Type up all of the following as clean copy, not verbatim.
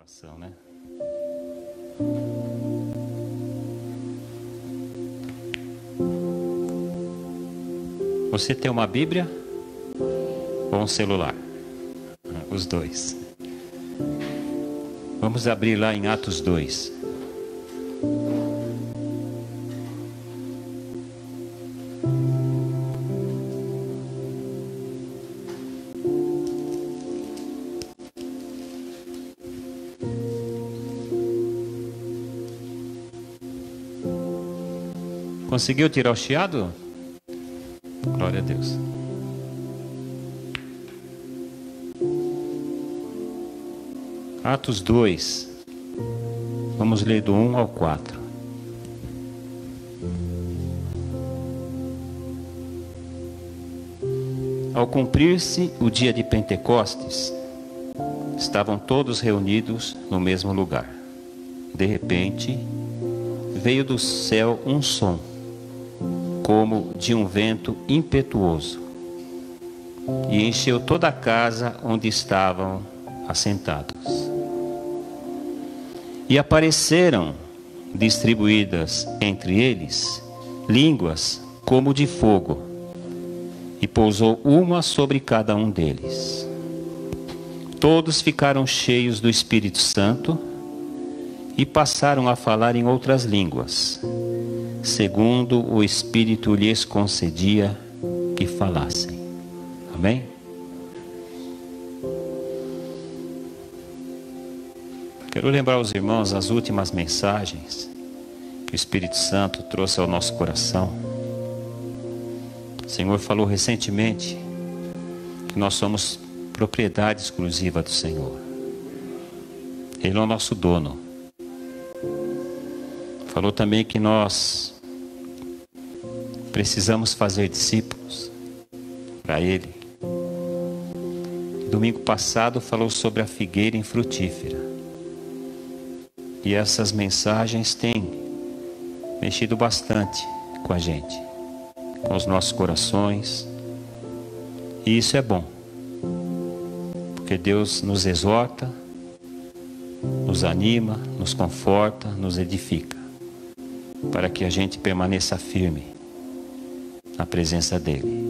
Ação, né? Você tem uma Bíblia ou um celular? Os dois. Vamos abrir lá em Atos 2. Conseguiu tirar o chiado? Glória a Deus. Atos 2. Vamos ler do 1 ao 4. Ao cumprir-se o dia de Pentecostes, estavam todos reunidos no mesmo lugar. De repente, veio do céu um som, como de um vento impetuoso, e encheu toda a casa onde estavam assentados. E apareceram, distribuídas entre eles, línguas como de fogo, e pousou uma sobre cada um deles. Todos ficaram cheios do Espírito Santo e passaram a falar em outras línguas, segundo o Espírito lhes concedia que falassem. Amém? Quero lembrar aos irmãos as últimas mensagens que o Espírito Santo trouxe ao nosso coração. O Senhor falou recentemente que nós somos propriedade exclusiva do Senhor. Ele é o nosso dono. Falou também que nós precisamos fazer discípulos para Ele. Domingo passado falou sobre a figueira infrutífera. E essas mensagens têm mexido bastante com a gente, com os nossos corações. E isso é bom, porque Deus nos exorta, nos anima, nos conforta, nos edifica, para que a gente permaneça firme na presença dEle.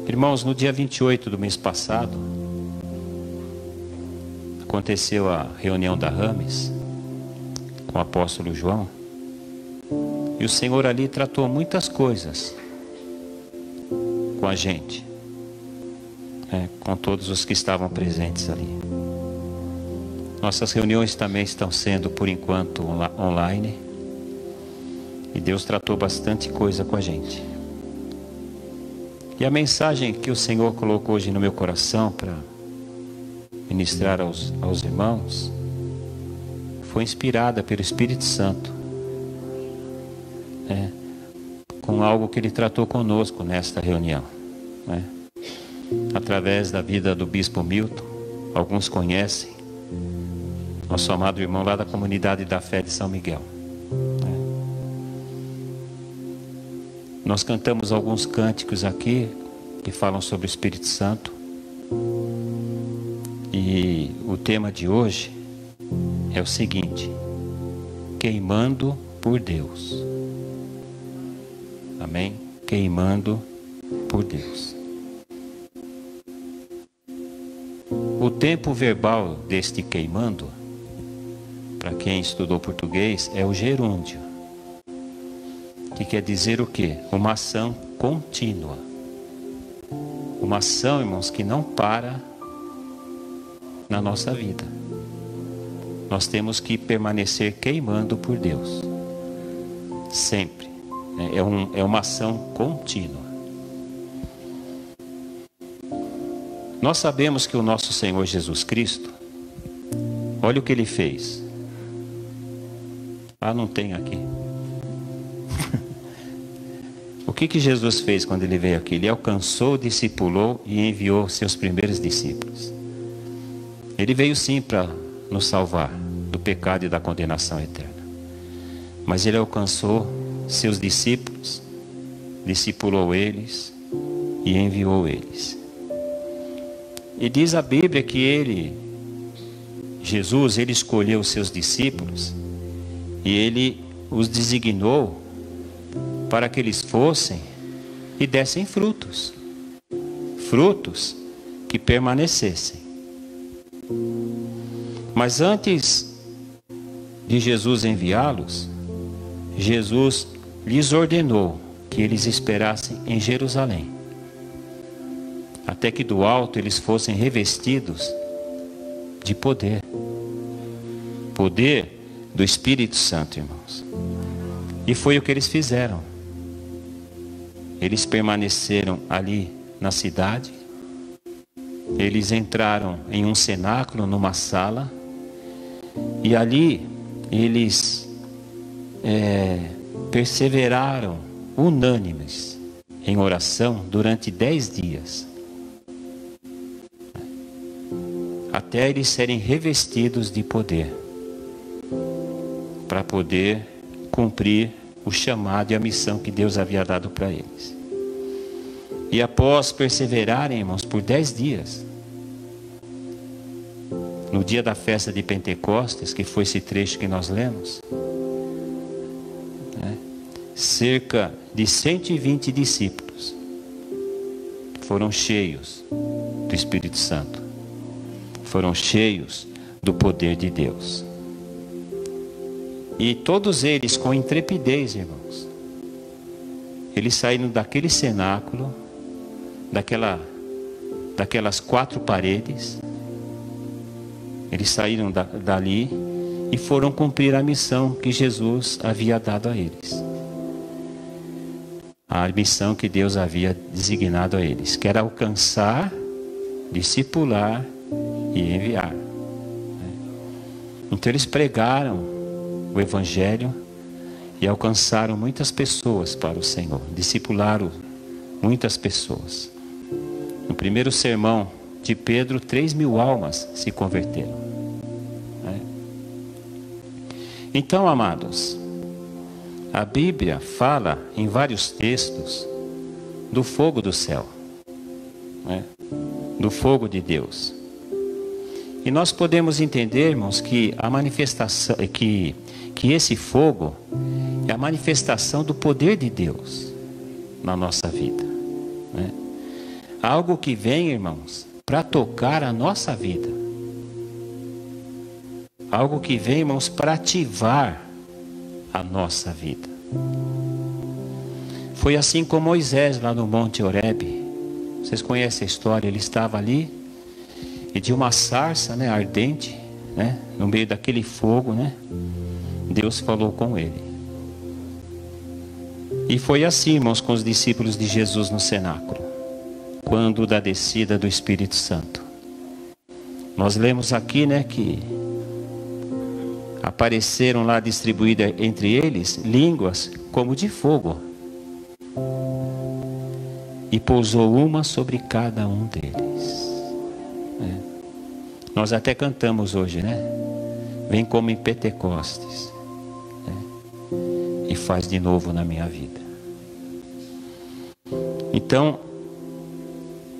Irmãos, no dia 28 do mês passado, aconteceu a reunião da Rames com o apóstolo João, e o Senhor ali tratou muitas coisas com a gente, com todos os que estavam presentes ali. Nossas reuniões também estão sendo, por enquanto, online. E Deus tratou bastante coisa com a gente. E a mensagem que o Senhor colocou hoje no meu coração para ministrar aos irmãos foi inspirada pelo Espírito Santo, com algo que Ele tratou conosco nesta reunião, através da vida do Bispo Milton. Alguns conhecem, nosso amado irmão lá da Comunidade da Fé de São Miguel. Nós cantamos alguns cânticos aqui que falam sobre o Espírito Santo. E o tema de hoje é o seguinte: queimando por Deus. Amém? Queimando por Deus. O tempo verbal deste queimando, para quem estudou português, é o gerúndio, que quer dizer o quê? Uma ação contínua. Uma ação, irmãos, que não para na nossa vida. Nós temos que permanecer queimando por Deus, sempre. É uma ação contínua. Nós sabemos que o nosso Senhor Jesus Cristo, olha o que Ele fez. Não tem aqui. O que Jesus fez quando Ele veio aqui? Ele alcançou, discipulou e enviou seus primeiros discípulos. Ele veio sim para nos salvar do pecado e da condenação eterna. Mas Ele alcançou seus discípulos, discipulou eles e enviou eles. E diz a Bíblia que Ele Jesus, ele escolheu os seus discípulos e ele os designou para que eles fossem e dessem frutos. Frutos que permanecessem. Mas antes de Jesus enviá-los, Jesus lhes ordenou que eles esperassem em Jerusalém, até que do alto eles fossem revestidos de poder. Poder do Espírito Santo, irmãos. E foi o que eles fizeram. Eles permaneceram ali na cidade. Eles entraram em um cenáculo, numa sala. E ali eles perseveraram unânimes em oração durante 10 dias. Até eles serem revestidos de poder. Para poder cumprir o chamado e a missão que Deus havia dado para eles. E após perseverarem, irmãos, por 10 dias, no dia da festa de Pentecostes, que foi esse trecho que nós lemos, cerca de 120 discípulos foram cheios do Espírito Santo, foram cheios do poder de Deus. E todos eles com intrepidez, irmãos, eles saíram daquele cenáculo, daquelas 4 paredes, eles saíram dali e foram cumprir a missão que Jesus havia dado a eles. A missão que Deus havia designado a eles, que era alcançar, discipular e enviar. Então eles pregaram o Evangelho e alcançaram muitas pessoas para o Senhor, discipularam muitas pessoas. No primeiro sermão de Pedro, 3.000 almas se converteram. Então, amados, a Bíblia fala em vários textos do fogo do céu, do fogo de Deus. E nós podemos entender, irmãos, que a manifestação, que esse fogo é a manifestação do poder de Deus na nossa vida. Algo que vem, irmãos, para tocar a nossa vida. Algo que vem, irmãos, para ativar a nossa vida. Foi assim com Moisés lá no Monte Horebe. Vocês conhecem a história, ele estava ali e de uma sarça, ardente, no meio daquele fogo, Deus falou com ele. E foi assim, irmãos, com os discípulos de Jesus no cenáculo, quando da descida do Espírito Santo. Nós lemos aqui, que apareceram lá distribuídas entre eles línguas como de fogo. E pousou uma sobre cada um deles. Nós até cantamos hoje, Vem como em Pentecostes, e faz de novo na minha vida. Então,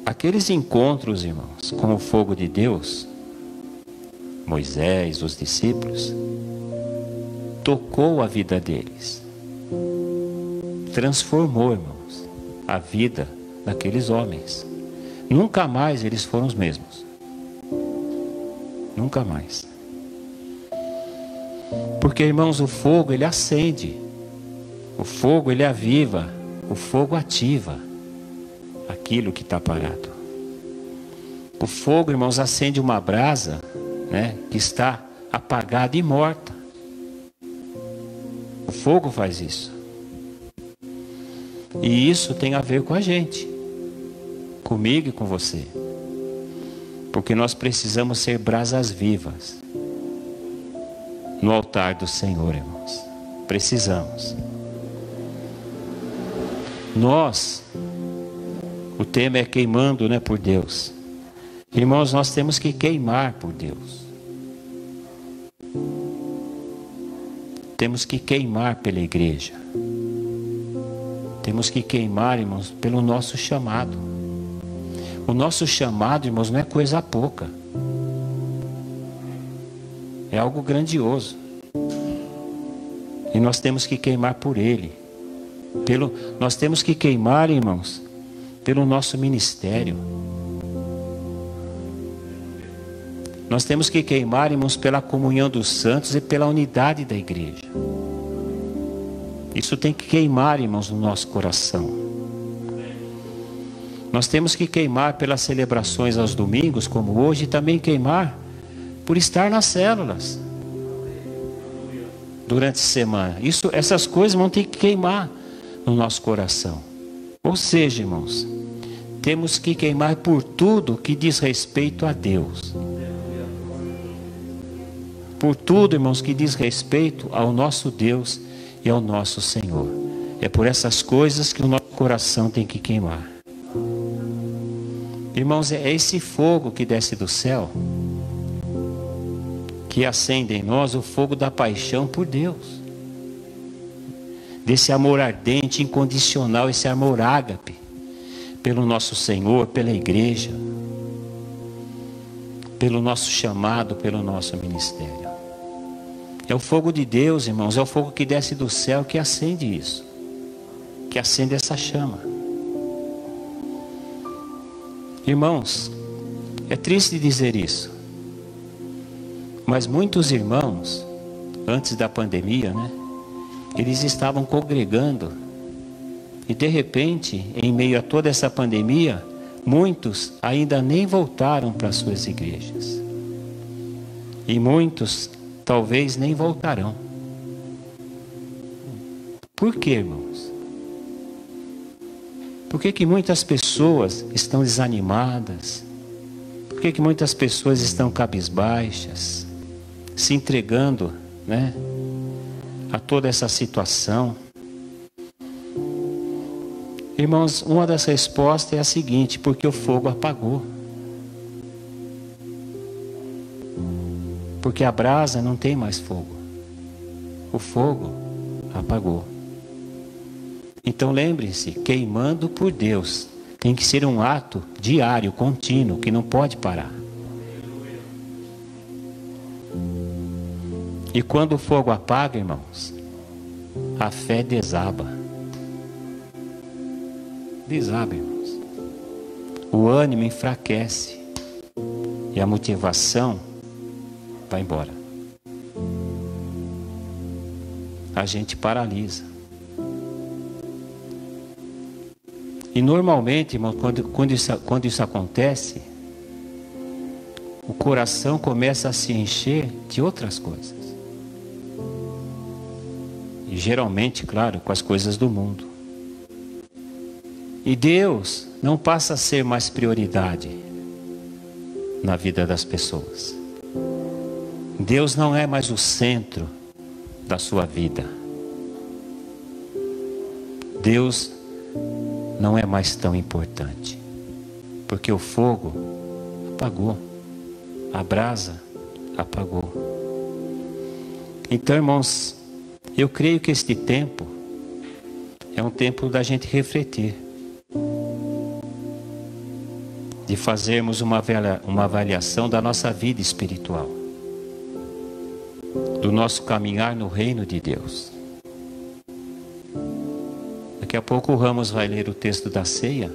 aqueles encontros, irmãos, com o fogo de Deus, Moisés, os discípulos, tocou a vida deles, transformou, irmãos, a vida daqueles homens. Nunca mais eles foram os mesmos. Nunca mais. Porque, irmãos, o fogo, ele acende. O fogo, ele aviva. O fogo ativa aquilo que está apagado. O fogo, irmãos, acende uma brasa, que está apagada e morta. O fogo faz isso. E isso tem a ver com a gente, comigo e com você. Porque nós precisamos ser brasas vivas no altar do Senhor, irmãos. Precisamos. Nós, o tema é queimando, por Deus. Irmãos, nós temos que queimar por Deus. Temos que queimar pela igreja. Temos que queimar, irmãos, pelo nosso chamado. O nosso chamado, irmãos, não é coisa pouca. É algo grandioso. E nós temos que queimar por Ele. Nós temos que queimar, irmãos, pelo nosso ministério. Nós temos que queimar, irmãos, pela comunhão dos santos e pela unidade da igreja. Isso tem que queimar, irmãos, no nosso coração. Nós temos que queimar pelas celebrações aos domingos, como hoje, e também queimar por estar nas células durante a semana. Essas coisas vão ter que queimar no nosso coração. Ou seja, irmãos, temos que queimar por tudo que diz respeito a Deus. Por tudo, irmãos, que diz respeito ao nosso Deus e ao nosso Senhor. É por essas coisas que o nosso coração tem que queimar. Irmãos, é esse fogo que desce do céu, que acende em nós o fogo da paixão por Deus. Desse amor ardente, incondicional, esse amor ágape, pelo nosso Senhor, pela igreja, pelo nosso chamado, pelo nosso ministério. É o fogo de Deus, irmãos, é o fogo que desce do céu que acende isso, que acende essa chama. Irmãos, é triste dizer isso, mas muitos irmãos, antes da pandemia, né, eles estavam congregando e de repente, em meio a toda essa pandemia, muitos ainda nem voltaram para suas igrejas. E muitos talvez nem voltarão. Por quê, irmãos? Por que muitas pessoas estão desanimadas? Por que muitas pessoas estão cabisbaixas, se entregando, né, a toda essa situação? Irmãos, uma das respostas é a seguinte: porque o fogo apagou. Porque a brasa não tem mais fogo. O fogo apagou. Então lembre-se, queimando por Deus tem que ser um ato diário, contínuo, que não pode parar. E quando o fogo apaga, irmãos, a fé desaba. Desaba, irmãos. O ânimo enfraquece e a motivação vai embora. A gente paralisa. E normalmente, irmão, quando isso acontece, o coração começa a se encher de outras coisas. E geralmente, claro, com as coisas do mundo. E Deus não passa a ser mais prioridade na vida das pessoas. Deus não é mais o centro da sua vida. Deus não é mais tão importante, porque o fogo apagou, a brasa apagou. Então, irmãos, eu creio que este tempo é um tempo da gente refletir, de fazermos uma avaliação da nossa vida espiritual, do nosso caminhar no reino de Deus. Daqui a pouco o Ramos vai ler o texto da ceia,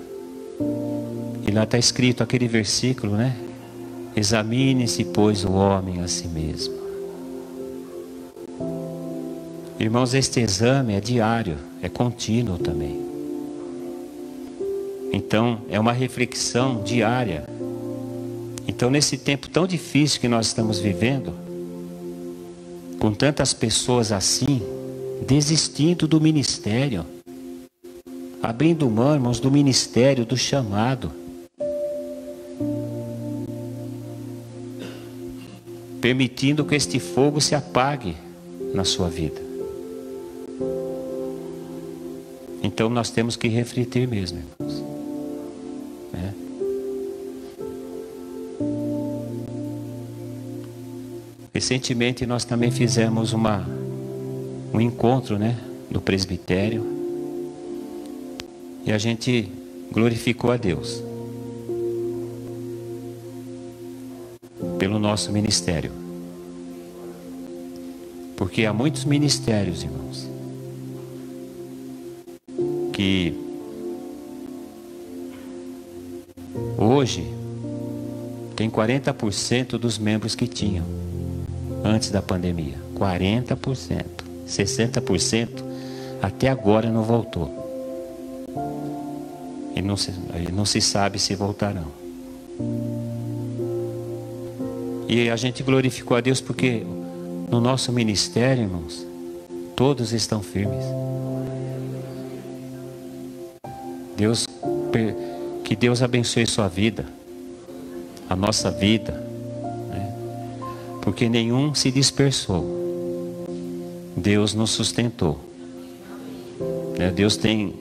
e lá está escrito aquele versículo, né? Examine-se, pois, o homem a si mesmo. Irmãos, este exame é diário, é contínuo também. Então, é uma reflexão diária. Então, nesse tempo tão difícil que nós estamos vivendo, com tantas pessoas assim, desistindo do ministério, abrindo mão, irmãos, do ministério, do chamado, permitindo que este fogo se apague na sua vida. Então nós temos que refletir mesmo, irmãos. Recentemente nós também fizemos um encontro, né, no presbitério, e a gente glorificou a Deus pelo nosso ministério. Porque há muitos ministérios, irmãos, que hoje tem 40% dos membros que tinham antes da pandemia. 40%. 60% até agora não voltou. E não se sabe se voltarão. E a gente glorificou a Deus porque no nosso ministério, irmãos, todos estão firmes. Que Deus abençoe sua vida, a nossa vida, né? Porque nenhum se dispersou. Deus nos sustentou, né? Deus tem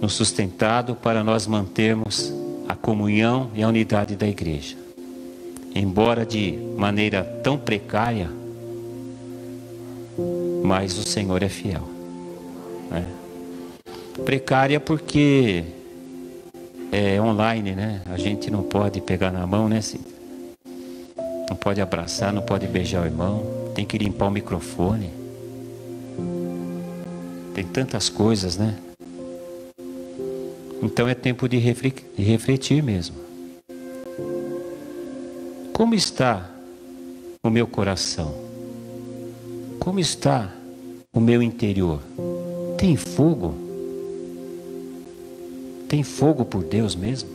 nos sustentado para nós mantermos a comunhão e a unidade da igreja. Embora de maneira tão precária, mas o Senhor é fiel, né? Precária porque é online, né? A gente não pode pegar na mão, né? Não pode abraçar, não pode beijar o irmão, tem que limpar o microfone. Tem tantas coisas, né? Então é tempo de refletir mesmo. Como está o meu coração? Como está o meu interior? Tem fogo? Tem fogo por Deus mesmo?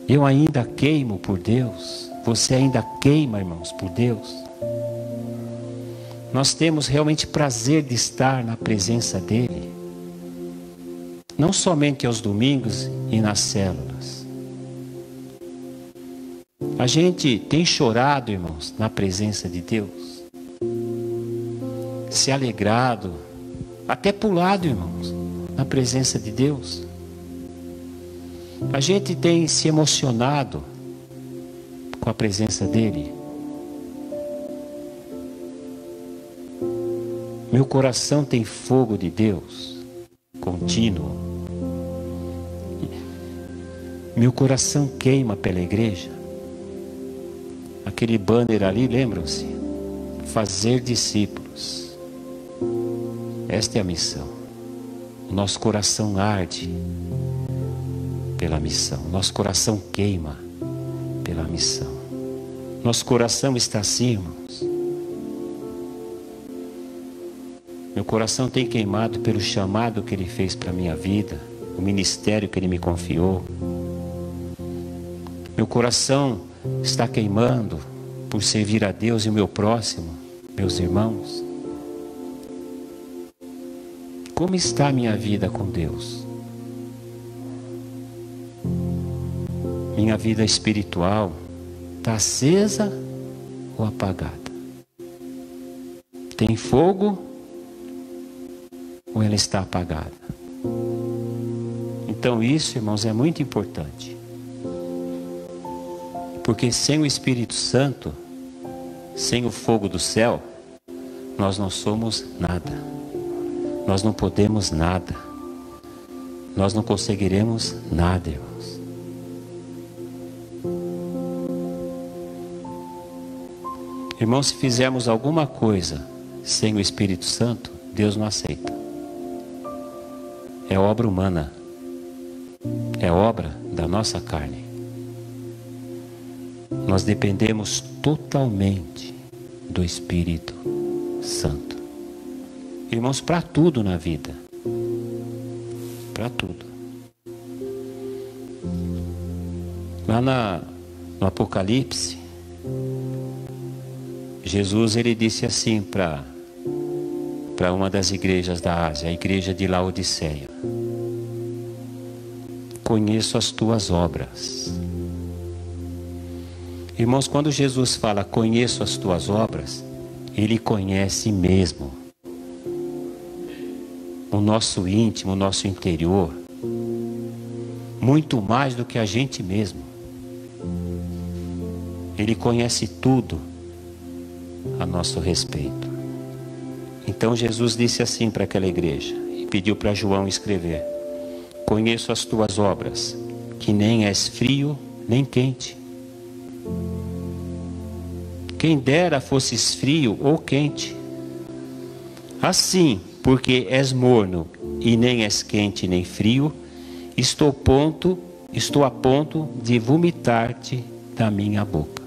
Eu ainda queimo por Deus? Você ainda queima, irmãos, por Deus? Nós temos realmente prazer de estar na presença dEle. Não somente aos domingos e nas células. A gente tem chorado, irmãos, na presença de Deus. Se alegrado, até pulado, irmãos, na presença de Deus. A gente tem se emocionado com a presença dEle. Meu coração tem fogo de Deus, contínuo. Meu coração queima pela igreja. Aquele banner ali, lembram-se? Fazer discípulos. Esta é a missão. O nosso coração arde pela missão. Nosso coração queima pela missão. Nosso coração está assim, irmãos. Meu coração tem queimado pelo chamado que Ele fez para a minha vida, o ministério que Ele me confiou. Meu coração está queimando por servir a Deus e o meu próximo, meus irmãos. Como está a minha vida com Deus? Minha vida espiritual está acesa ou apagada? Tem fogo ou ela está apagada? Então isso, irmãos, é muito importante. Porque sem o Espírito Santo, sem o fogo do céu, nós não somos nada. Nós não podemos nada. Nós não conseguiremos nada, irmãos. Irmãos, se fizermos alguma coisa sem o Espírito Santo, Deus não aceita. É obra humana. É obra da nossa carne. Nós dependemos totalmente do Espírito Santo. Irmãos, para tudo na vida. Para tudo. Lá no Apocalipse, Jesus ele disse assim para uma das igrejas da Ásia, a igreja de Laodiceia: conheço as tuas obras. Irmãos, quando Jesus fala conheço as tuas obras, Ele conhece mesmo o nosso íntimo, o nosso interior, muito mais do que a gente mesmo. Ele conhece tudo a nosso respeito. Então Jesus disse assim para aquela igreja e pediu para João escrever: conheço as tuas obras, que nem és frio nem quente. Quem dera fosses frio ou quente. Assim, porque és morno e nem és quente nem frio, estou a ponto de vomitar-te da minha boca.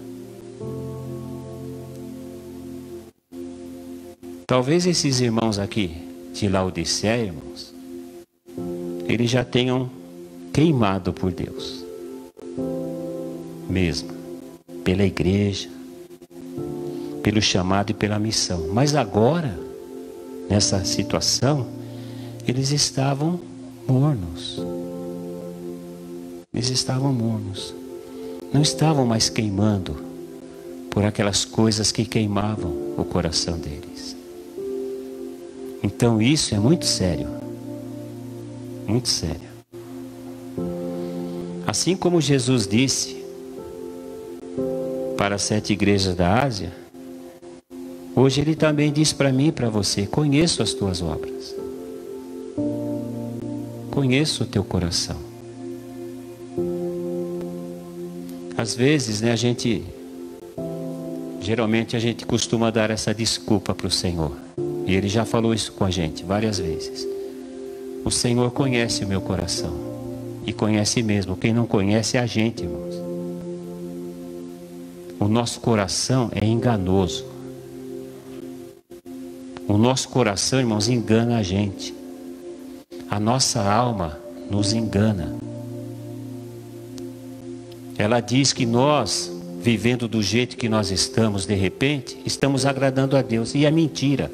Talvez esses irmãos aqui de Laodiceia, irmãos, eles já tenham queimado por Deus mesmo, pela igreja, pelo chamado e pela missão. Mas agora, nessa situação, eles estavam mornos. Eles estavam mornos. Não estavam mais queimando por aquelas coisas que queimavam o coração deles. Então isso é muito sério. Muito sério. Assim como Jesus disse para as 7 igrejas da Ásia, hoje Ele também diz para mim e para você: conheço as tuas obras. Conheço o teu coração. Às vezes, né, geralmente a gente costuma dar essa desculpa para o Senhor. E Ele já falou isso com a gente várias vezes. O Senhor conhece o meu coração. E conhece mesmo. Quem não conhece é a gente, irmãos. O nosso coração é enganoso. O nosso coração, irmãos, engana a gente. A nossa alma nos engana. Ela diz que nós, vivendo do jeito que nós estamos, de repente, estamos agradando a Deus. E é mentira.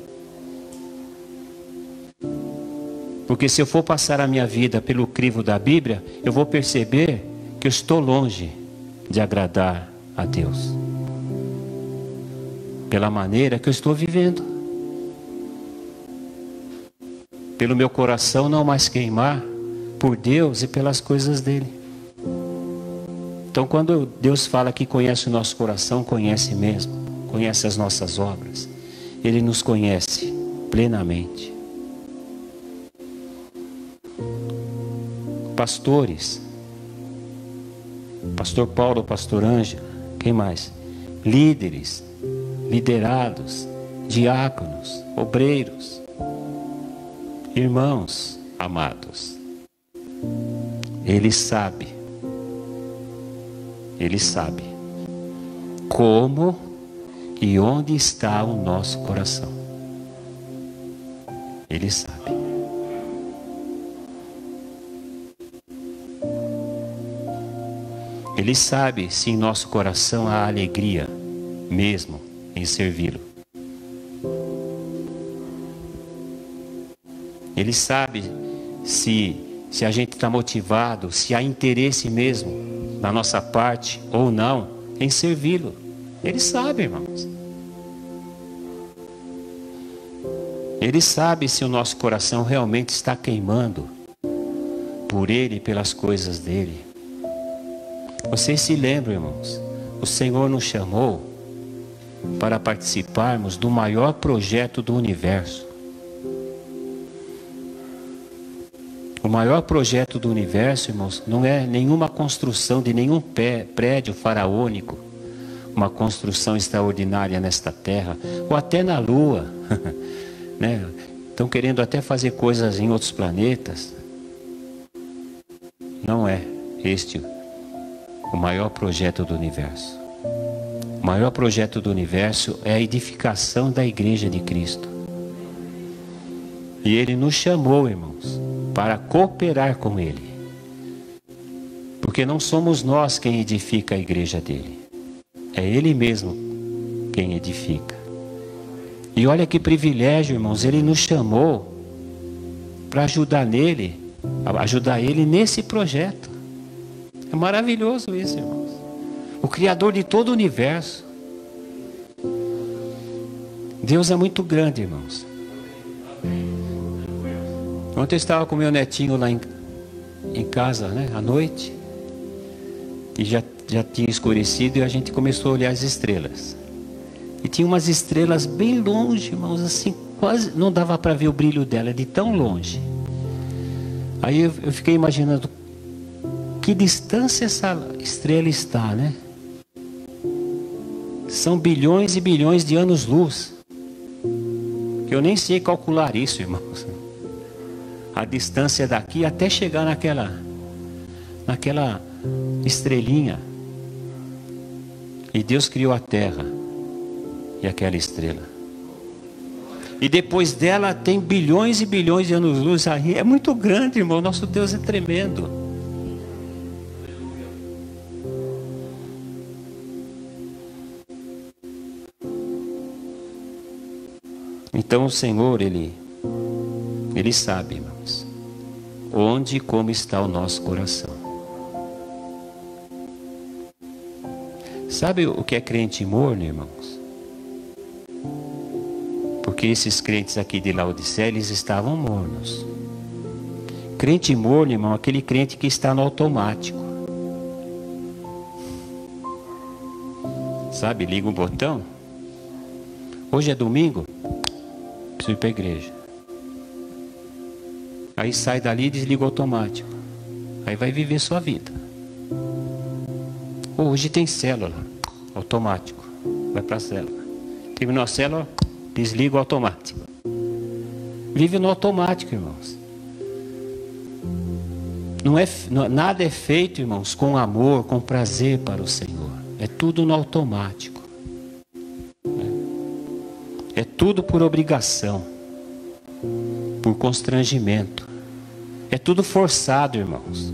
Porque se eu for passar a minha vida pelo crivo da Bíblia, eu vou perceber que eu estou longe de agradar a Deus. Pela maneira que eu estou vivendo. Pelo meu coração não mais queimar por Deus e pelas coisas dele. Então quando Deus fala que conhece o nosso coração, conhece mesmo. Conhece as nossas obras. Ele nos conhece plenamente. Pastores, Pastor Paulo, Pastor Ângelo, quem mais? Líderes, liderados, diáconos, obreiros, irmãos amados. Ele sabe como e onde está o nosso coração. Ele sabe. Ele sabe se em nosso coração há alegria mesmo em servi-lo. Ele sabe se a gente está motivado, se há interesse mesmo da nossa parte ou não em servi-lo. Ele sabe, irmãos. Ele sabe se o nosso coração realmente está queimando por Ele e pelas coisas dele. Vocês se lembram, irmãos? O Senhor nos chamou para participarmos do maior projeto do universo. O maior projeto do universo, irmãos, não é nenhuma construção de nenhum prédio faraônico, uma construção extraordinária nesta terra, ou até na Lua. Né? Estão querendo até fazer coisas em outros planetas. Não é este o maior projeto do universo. O maior projeto do universo é a edificação da igreja de Cristo. E Ele nos chamou, irmãos, para cooperar com Ele. Porque não somos nós quem edifica a igreja dele. É Ele mesmo quem edifica. E olha que privilégio, irmãos, Ele nos chamou para ajudar Ele nesse projeto. É maravilhoso isso, irmãos. O Criador de todo o universo. Deus é muito grande, irmãos. Ontem eu estava com meu netinho lá em casa, né, à noite. E já tinha escurecido e a gente começou a olhar as estrelas. E tinha umas estrelas bem longe, irmãos, assim, quase não dava para ver o brilho dela, de tão longe. Aí eu fiquei imaginando que distância essa estrela está, né? São bilhões e bilhões de anos-luz. Eu nem sei calcular isso, irmãos. A distância daqui até chegar naquela estrelinha. E Deus criou a terra e aquela estrela. E depois dela tem bilhões e bilhões de anos-luz aí. É muito grande, irmão. Nosso Deus é tremendo. Então o Senhor, Ele sabe, irmãos, onde e como está o nosso coração. Sabe o que é crente morno, irmãos? Porque esses crentes aqui de Laodiceia, eles estavam mornos. Crente morno, irmão, aquele crente que está no automático. Sabe, liga um botão. Hoje é domingo, preciso ir para a igreja. Aí sai dali e desliga o automático. Aí vai viver sua vida. Hoje tem célula, automático. Vai para a célula. Terminou a célula, desliga o automático. Vive no automático, irmãos. Nada é feito, irmãos, com amor, com prazer para o Senhor. É tudo no automático. É tudo por obrigação, por constrangimento. É tudo forçado, irmãos.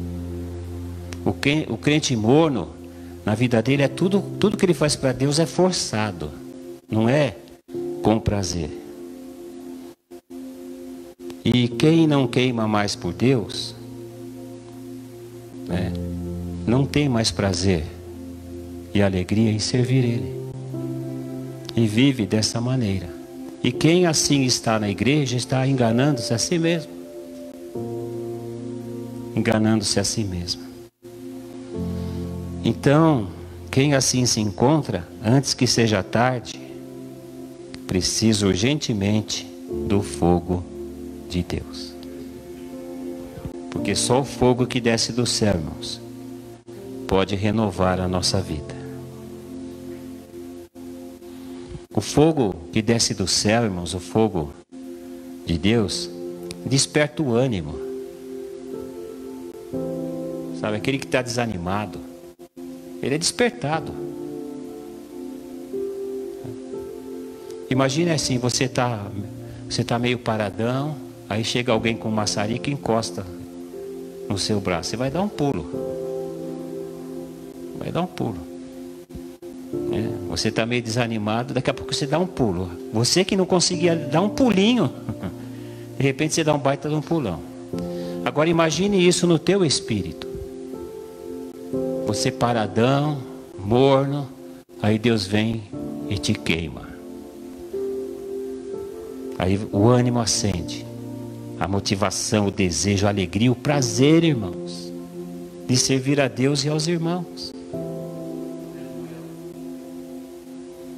O crente morno, na vida dele, tudo que ele faz para Deus é forçado. Não é com prazer. E quem não queima mais por Deus, não tem mais prazer e alegria em servir Ele. E vive dessa maneira. E quem assim está na igreja está enganando-se a si mesmo. Enganando-se a si mesmo. Então, quem assim se encontra, antes que seja tarde, precisa urgentemente do fogo de Deus. Porque só o fogo que desce do céu, irmãos, pode renovar a nossa vida. O fogo que desce do céu, irmãos, o fogo de Deus, desperta o ânimo. Sabe, aquele que está desanimado, ele é despertado. Imagina assim, você tá meio paradão, aí chega alguém com um maçarico e encosta no seu braço. Você vai dar um pulo. Vai dar um pulo. Você está meio desanimado, daqui a pouco você dá um pulo. Você que não conseguia dar um pulinho, de repente você dá um baita de um pulão. Agora imagine isso no teu espírito. Você paradão, morno, aí Deus vem e te queima. Aí o ânimo acende. A motivação, o desejo, a alegria, o prazer, irmãos, de servir a Deus e aos irmãos.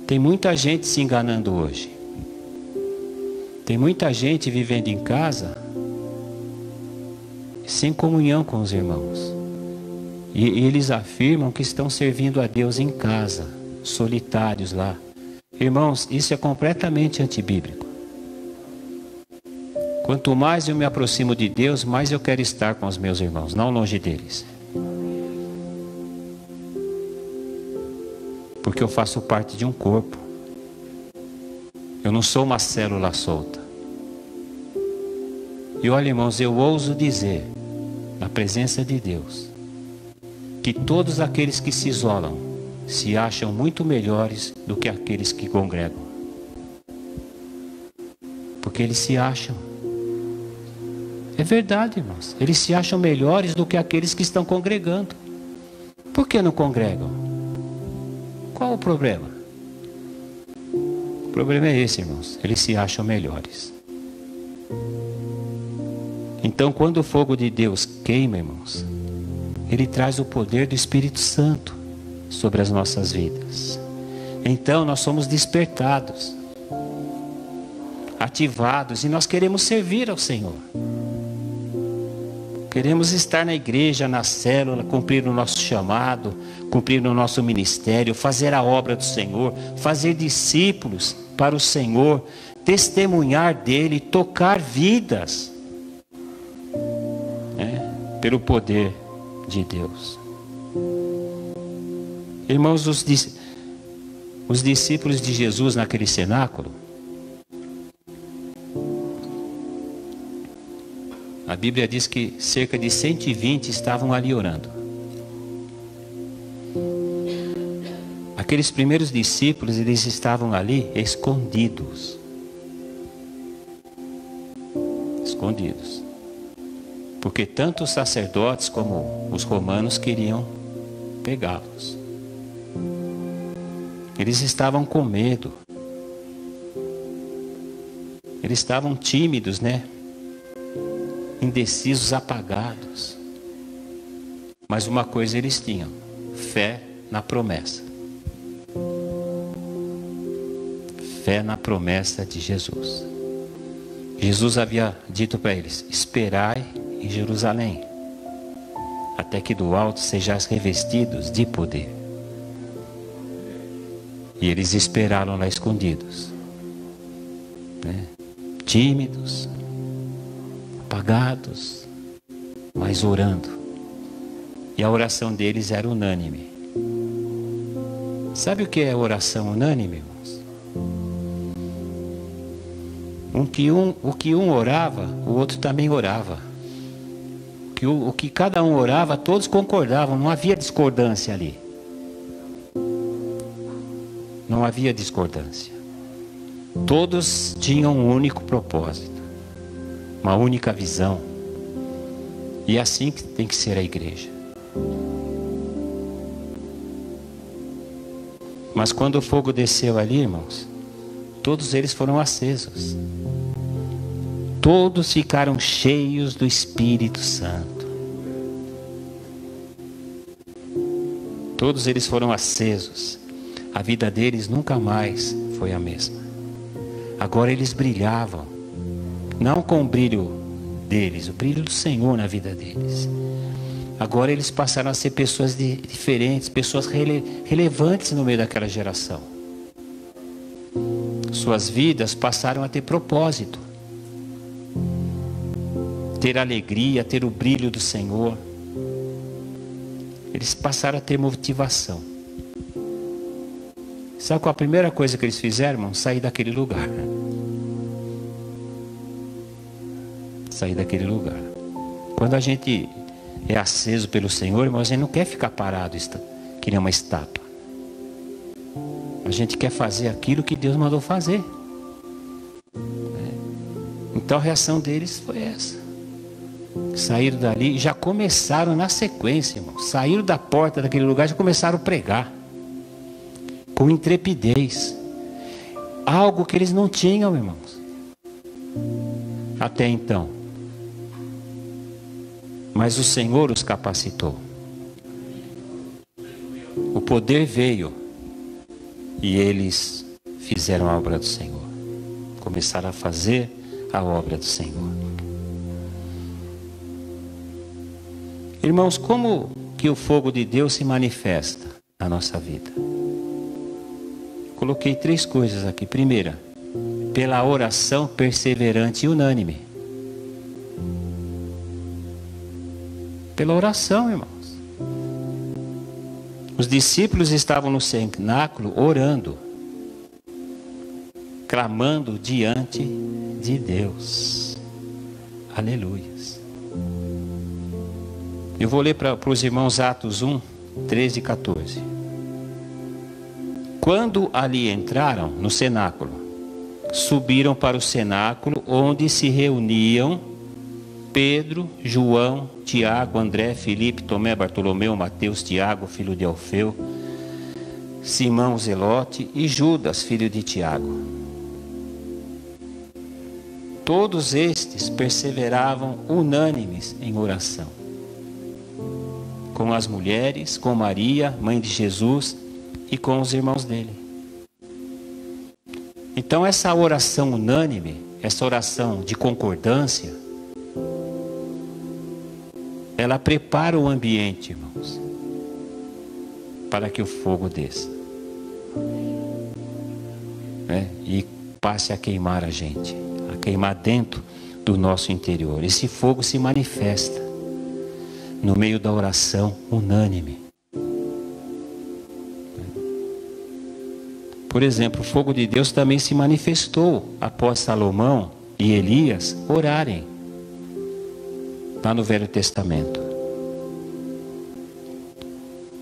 Tem muita gente se enganando hoje. Tem muita gente vivendo em casa sem comunhão com os irmãos. E eles afirmam que estão servindo a Deus em casa, solitários lá. Irmãos, isso é completamente antibíblico. Quanto mais eu me aproximo de Deus, mais eu quero estar com os meus irmãos, não longe deles. Porque eu faço parte de um corpo. Eu não sou uma célula solta. E olha, irmãos, eu ouso dizer, na presença de Deus, que todos aqueles que se isolam se acham muito melhores do que aqueles que congregam. Porque eles se acham. É verdade, irmãos. Eles se acham melhores do que aqueles que estão congregando. Por que não congregam? Qual o problema? O problema é esse, irmãos. Eles se acham melhores. Então, quando o fogo de Deus queima, irmãos, Ele traz o poder do Espírito Santo sobre as nossas vidas. Então, nós somos despertados, ativados, e nós queremos servir ao Senhor. Queremos estar na igreja, na célula, cumprir o nosso chamado, cumprir o nosso ministério, fazer a obra do Senhor, fazer discípulos para o Senhor, testemunhar dele, tocar vidas, pelo poder de Deus. Irmãos, os discípulos de Jesus naquele cenáculo, a Bíblia diz que cerca de 120 estavam ali orando. Aqueles primeiros discípulos, eles estavam ali escondidos. Escondidos. Porque tanto os sacerdotes como os romanos queriam pegá-los. Eles estavam com medo. Eles estavam tímidos, né? Indecisos, apagados. Mas uma coisa eles tinham: fé na promessa. Fé na promessa de Jesus. Jesus havia dito para eles: esperai em Jerusalém, até que do alto sejais revestidos de poder. E eles esperaram lá escondidos, né? Tímidos, apagados, mas orando. E a oração deles era unânime. Sabe o que é oração unânime, irmãos? O que um orava, o outro também orava. O que cada um orava, todos concordavam, não havia discordância ali. Não havia discordância. Todos tinham um único propósito, uma única visão. E é assim que tem que ser a igreja. Mas quando o fogo desceu ali, irmãos, todos eles foram acesos. Todos ficaram cheios do Espírito Santo. Todos eles foram acesos. A vida deles nunca mais foi a mesma. Agora eles brilhavam. Não com o brilho deles, o brilho do Senhor na vida deles. Agora eles passaram a ser pessoas diferentes, pessoas relevantes no meio daquela geração. Suas vidas passaram a ter propósito. Ter alegria, ter o brilho do Senhor. Eles passaram a ter motivação. Sabe qual a primeira coisa que eles fizeram, irmão? Sair daquele lugar. Sair daquele lugar. Quando a gente é aceso pelo Senhor, irmão, a gente não quer ficar parado que nem uma estátua. A gente quer fazer aquilo que Deus mandou fazer. Então a reação deles foi essa. Saíram dali e já começaram na sequência, irmão. Saíram da porta daquele lugar e já começaram a pregar. Com intrepidez. Algo que eles não tinham, irmãos. Até então. Mas o Senhor os capacitou. O poder veio. E eles fizeram a obra do Senhor. Começaram a fazer a obra do Senhor. Irmãos, como que o fogo de Deus se manifesta na nossa vida? Coloquei 3 coisas aqui. Primeira, pela oração perseverante e unânime. Pela oração, irmãos. Os discípulos estavam no cenáculo orando, clamando diante de Deus. Aleluias. Eu vou ler para os irmãos Atos 1, 13 e 14. Quando ali entraram no cenáculo, subiram para o cenáculo onde se reuniam Pedro, João, Tiago, André, Filipe, Tomé, Bartolomeu, Mateus, Tiago, filho de Alfeu, Simão Zelote e Judas, filho de Tiago. Todos estes perseveravam unânimes em oração, com as mulheres, com Maria, mãe de Jesus, e com os irmãos dele. Então essa oração unânime, essa oração de concordância, ela prepara o ambiente, irmãos, para que o fogo desça, né? E passe a queimar a gente, a queimar dentro do nosso interior. Esse fogo se manifesta no meio da oração unânime. Por exemplo, o fogo de Deus também se manifestou após Salomão e Elias orarem, lá no Velho Testamento.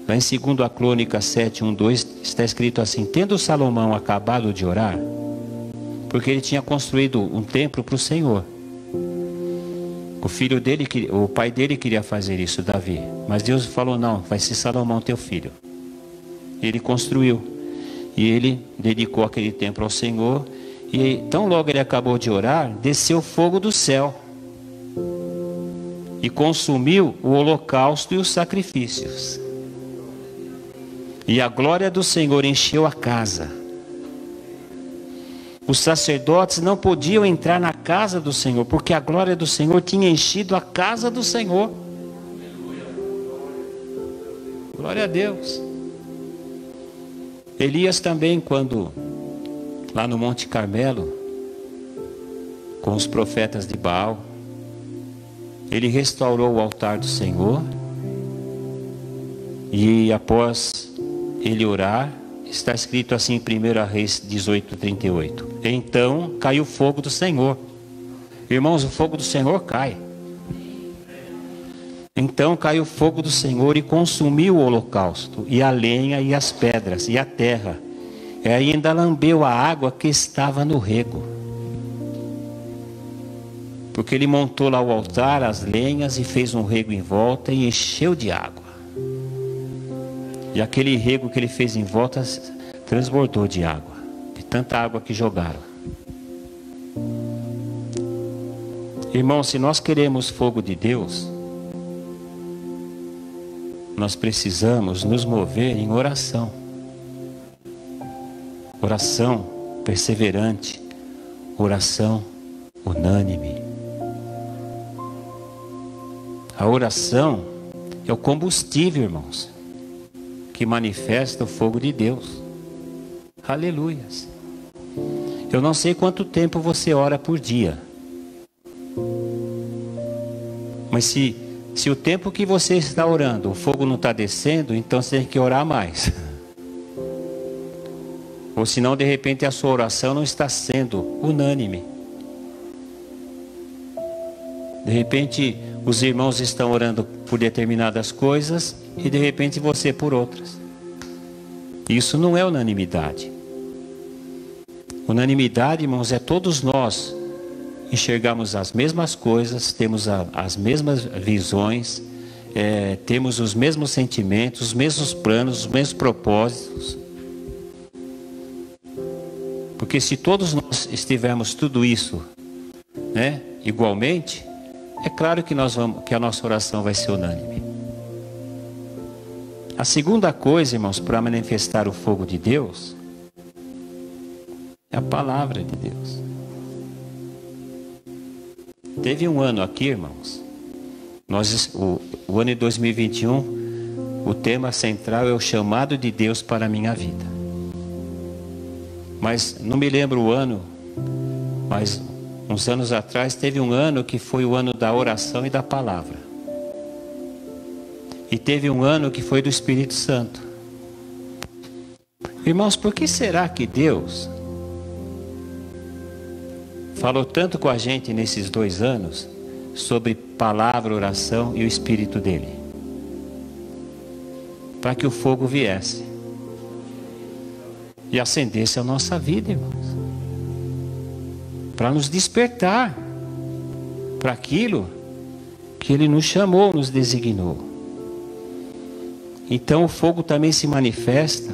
Lá em 2 Crônicas 7, 1, 2, está escrito assim: tendo Salomão acabado de orar, porque ele tinha construído um templo para o Senhor. O pai dele queria fazer isso, Davi. Mas Deus falou: não, vai ser Salomão teu filho. Ele construiu. E ele dedicou aquele templo ao Senhor. E tão logo ele acabou de orar, desceu fogo do céu e consumiu o holocausto e os sacrifícios. E a glória do Senhor encheu a casa. Os sacerdotes não podiam entrar na casa do Senhor, porque a glória do Senhor tinha enchido a casa do Senhor. Glória a Deus. Elias também, quando lá no Monte Carmelo, com os profetas de Baal, ele restaurou o altar do Senhor. E após ele orar, está escrito assim em 1 Reis 18:38. Então caiu o fogo do Senhor. Irmãos, o fogo do Senhor cai. Então caiu o fogo do Senhor e consumiu o holocausto, e a lenha, e as pedras, e a terra. E ainda lambeu a água que estava no rego. Porque ele montou lá o altar, as lenhas, e fez um rego em volta, e encheu de água. E aquele rego que ele fez em volta transbordou de água, de tanta água que jogaram. Irmão, se nós queremos fogo de Deus, nós precisamos nos mover em oração. Oração perseverante, oração unânime. A oração é o combustível, irmãos, que manifesta o fogo de Deus. Aleluias. Eu não sei quanto tempo você ora por dia, mas se o tempo que você está orando, o fogo não está descendo, então você tem que orar mais. Ou senão, de repente, a sua oração não está sendo unânime. De repente, os irmãos estão orando por determinadas coisas e de repente você por outras. Isso não é unanimidade. Unanimidade, irmãos, é todos nós enxergamos as mesmas coisas, temos as mesmas visões, temos os mesmos sentimentos, os mesmos planos, os mesmos propósitos. Porque se todos nós estivermos tudo isso, né, igualmente, é claro que a nossa oração vai ser unânime. A segunda coisa, irmãos, para manifestar o fogo de Deus, é a palavra de Deus. Teve um ano aqui, irmãos, o ano de 2021, o tema central é o chamado de Deus para a minha vida. Mas não me lembro o ano, mas uns anos atrás teve um ano que foi o ano da oração e da palavra. E teve um ano que foi do Espírito Santo. Irmãos, por que será que Deus falou tanto com a gente nesses 2 anos sobre palavra, oração e o Espírito dele? Para que o fogo viesse e acendesse a nossa vida, irmãos. Para nos despertar para aquilo que ele nos chamou, nos designou. Então o fogo também se manifesta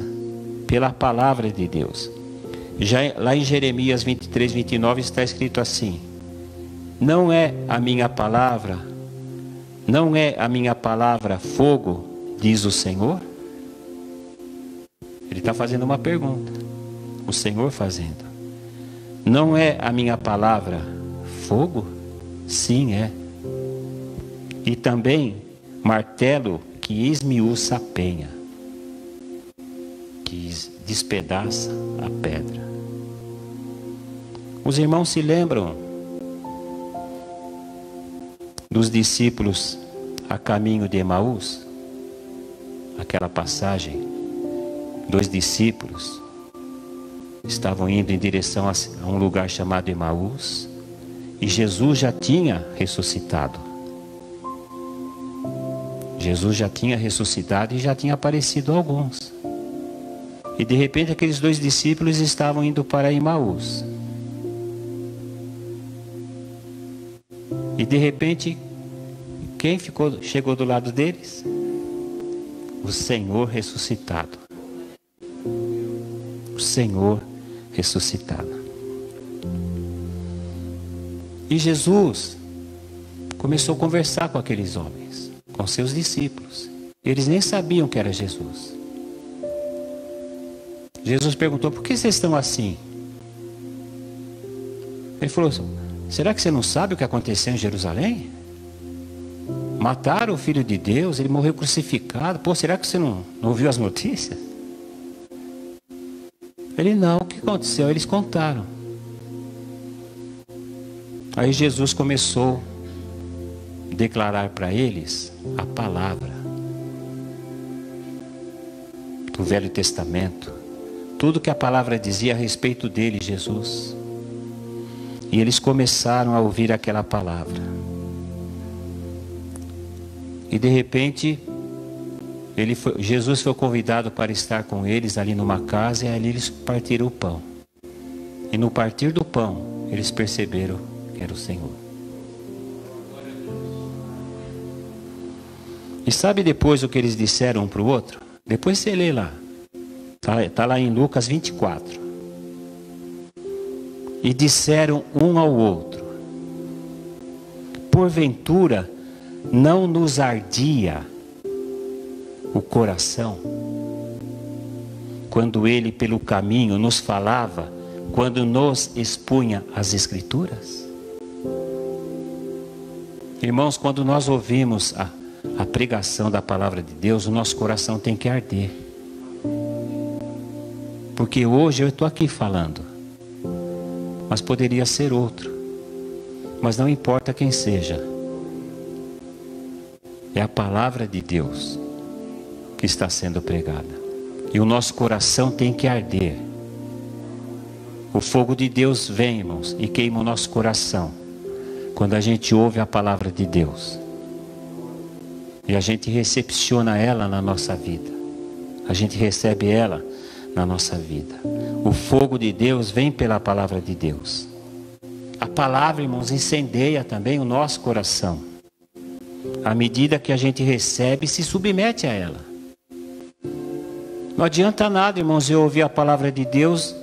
pela palavra de Deus. Já lá em Jeremias 23, 29 está escrito assim: não é a minha palavra fogo, diz o Senhor? Ele está fazendo uma pergunta, o Senhor fazendo. Não é a minha palavra fogo? Sim, é. E também martelo que esmiuça a penha, que despedaça a pedra. Os irmãos se lembram dos discípulos a caminho de Emaús? Aquela passagem, 2 discípulos estavam indo em direção a um lugar chamado Emaús, e Jesus já tinha ressuscitado. Jesus já tinha ressuscitado e já tinha aparecido a alguns. E de repente aqueles 2 discípulos estavam indo para Emaús. E de repente, quem chegou do lado deles? O Senhor ressuscitado. O Senhor ressuscitado. E Jesus começou a conversar com aqueles homens, com seus discípulos. Eles nem sabiam que era Jesus. Jesus perguntou: por que vocês estão assim? Ele falou: será que você não sabe o que aconteceu em Jerusalém? Mataram o Filho de Deus, ele morreu crucificado. Pô, será que você não ouviu as notícias? Ele: não, o que aconteceu? Eles contaram. Aí Jesus começou a declarar para eles a palavra do Velho Testamento. Tudo que a palavra dizia a respeito dele, Jesus. E eles começaram a ouvir aquela palavra. E de repente, Jesus foi convidado para estar com eles ali numa casa, e ali eles partiram o pão. E no partir do pão, eles perceberam que era o Senhor. E sabe depois o que eles disseram um para o outro? Depois você lê lá. Está lá em Lucas 24. E disseram um ao outro: porventura não nos ardia o coração quando ele pelo caminho nos falava, quando nos expunha as Escrituras? Irmãos, quando nós ouvimos a pregação da palavra de Deus, o nosso coração tem que arder. Porque hoje eu estou aqui falando, mas poderia ser outro. Mas não importa quem seja, é a palavra de Deus que está sendo pregada. E o nosso coração tem que arder. O fogo de Deus vem, irmãos, e queima o nosso coração quando a gente ouve a palavra de Deus. E a gente recepciona ela na nossa vida. A gente recebe ela na nossa vida. O fogo de Deus vem pela palavra de Deus. A palavra, irmãos, incendeia também o nosso coração. À medida que a gente recebe, se submete a ela. Não adianta nada, irmãos, eu ouvir a palavra de Deus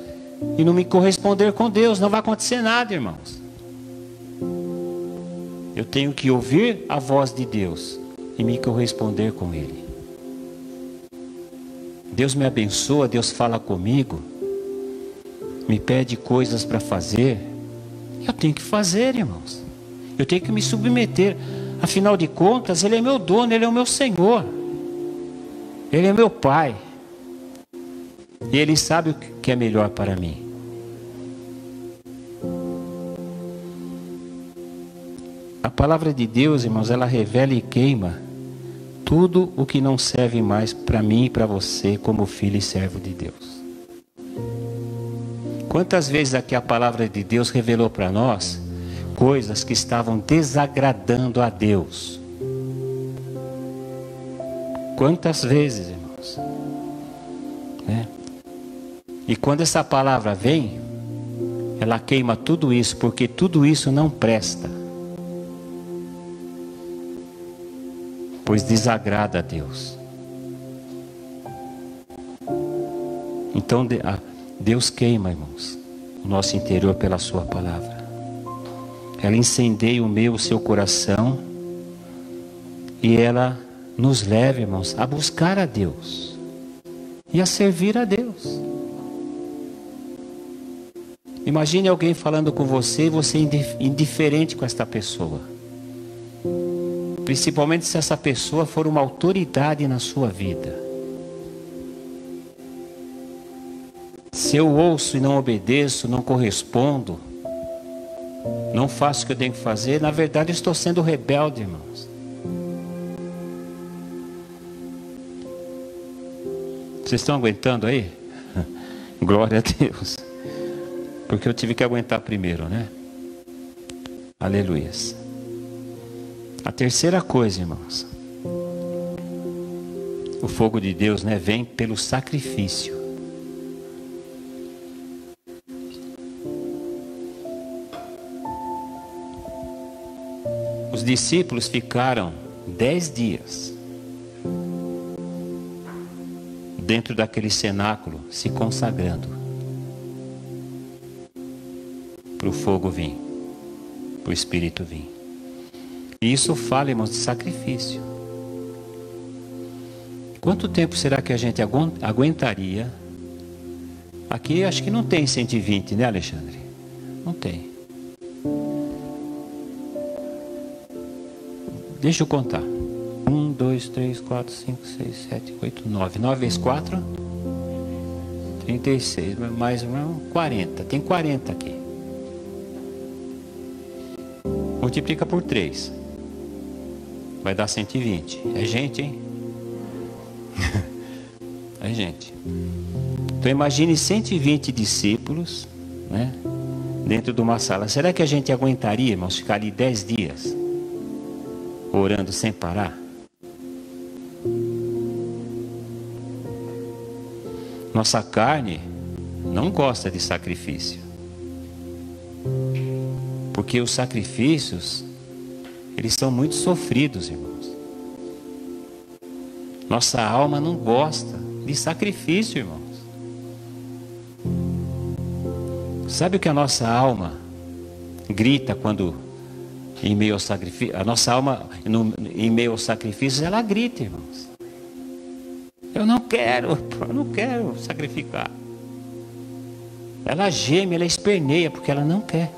e não me corresponder com Deus. Não vai acontecer nada, irmãos. Eu tenho que ouvir a voz de Deus e me corresponder com Ele. Deus me abençoa, Deus fala comigo, me pede coisas para fazer. Eu tenho que fazer, irmãos. Eu tenho que me submeter. Afinal de contas, Ele é meu dono, Ele é o meu Senhor. Ele é meu Pai. E Ele sabe o que é melhor para mim. A palavra de Deus, irmãos, ela revela e queima tudo o que não serve mais para mim e para você como filho e servo de Deus. Quantas vezes aqui a palavra de Deus revelou para nós coisas que estavam desagradando a Deus? Quantas vezes, irmãos? Né? E quando essa palavra vem, ela queima tudo isso, porque tudo isso não presta. Pois desagrada a Deus. Então Deus queima, irmãos, o nosso interior pela sua palavra. Ela incendeia o seu coração, e ela nos leva, irmãos, a buscar a Deus e a servir a Deus. Imagine alguém falando com você e você indiferente com esta pessoa. Principalmente se essa pessoa for uma autoridade na sua vida. Se eu ouço e não obedeço, não correspondo, não faço o que eu tenho que fazer, na verdade eu estou sendo rebelde, irmãos. Vocês estão aguentando aí? Glória a Deus. Porque eu tive que aguentar primeiro, né? Aleluias. A terceira coisa, irmãos. O fogo de Deus, né, vem pelo sacrifício. Os discípulos ficaram 10 dias dentro daquele cenáculo, se consagrando para o fogo vir, para o Espírito vir. E isso fala, irmãos, de sacrifício. Quanto tempo será que a gente aguentaria? Aqui acho que não tem 120, né, Alexandre? Não tem. Deixa eu contar. 1, 2, 3, 4, 5, 6, 7, 8, 9. 9 vezes 4, 36. Mais 40. Tem 40 aqui. Multiplica por 3. Vai dar 120. É gente, hein? É gente. Então imagine 120 discípulos, né, dentro de uma sala. Será que a gente aguentaria, irmãos, ficar ali 10 dias? Orando sem parar? Nossa carne não gosta de sacrifício. Porque os sacrifícios, eles são muito sofridos, irmãos. Nossa alma não gosta de sacrifício, irmãos. Sabe o que a nossa alma grita quando em meio ao sacrifício? A nossa alma, em meio aos sacrifícios, ela grita, irmãos. Eu não quero sacrificar. Ela geme, ela esperneia, porque ela não quer.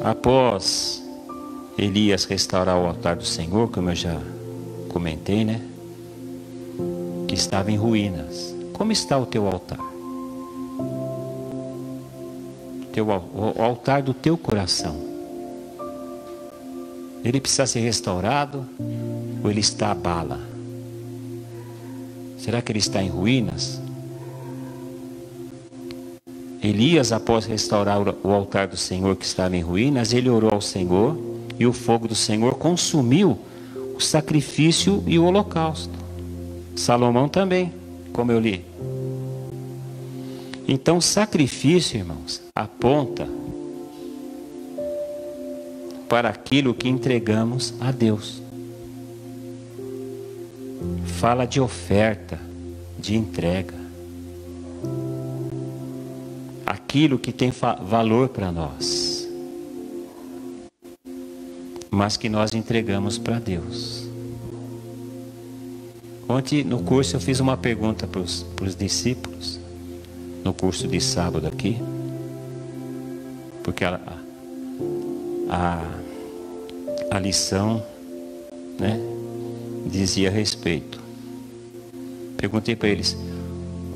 Após Elias restaurar o altar do Senhor, como eu já comentei, né? Que estava em ruínas. Como está o teu altar? O altar do teu coração. Ele precisa ser restaurado ou ele está à bala? Será que ele está em ruínas? Elias, após restaurar o altar do Senhor que estava em ruínas, ele orou ao Senhor e o fogo do Senhor consumiu o sacrifício e o holocausto. Salomão também, como eu li. Então, sacrifício, irmãos, aponta para aquilo que entregamos a Deus. Fala de oferta, de entrega. Aquilo que tem valor para nós, mas que nós entregamos para Deus. Ontem no curso eu fiz uma pergunta para os discípulos, no curso de sábado aqui, porque a lição, né, dizia a respeito. Perguntei para eles: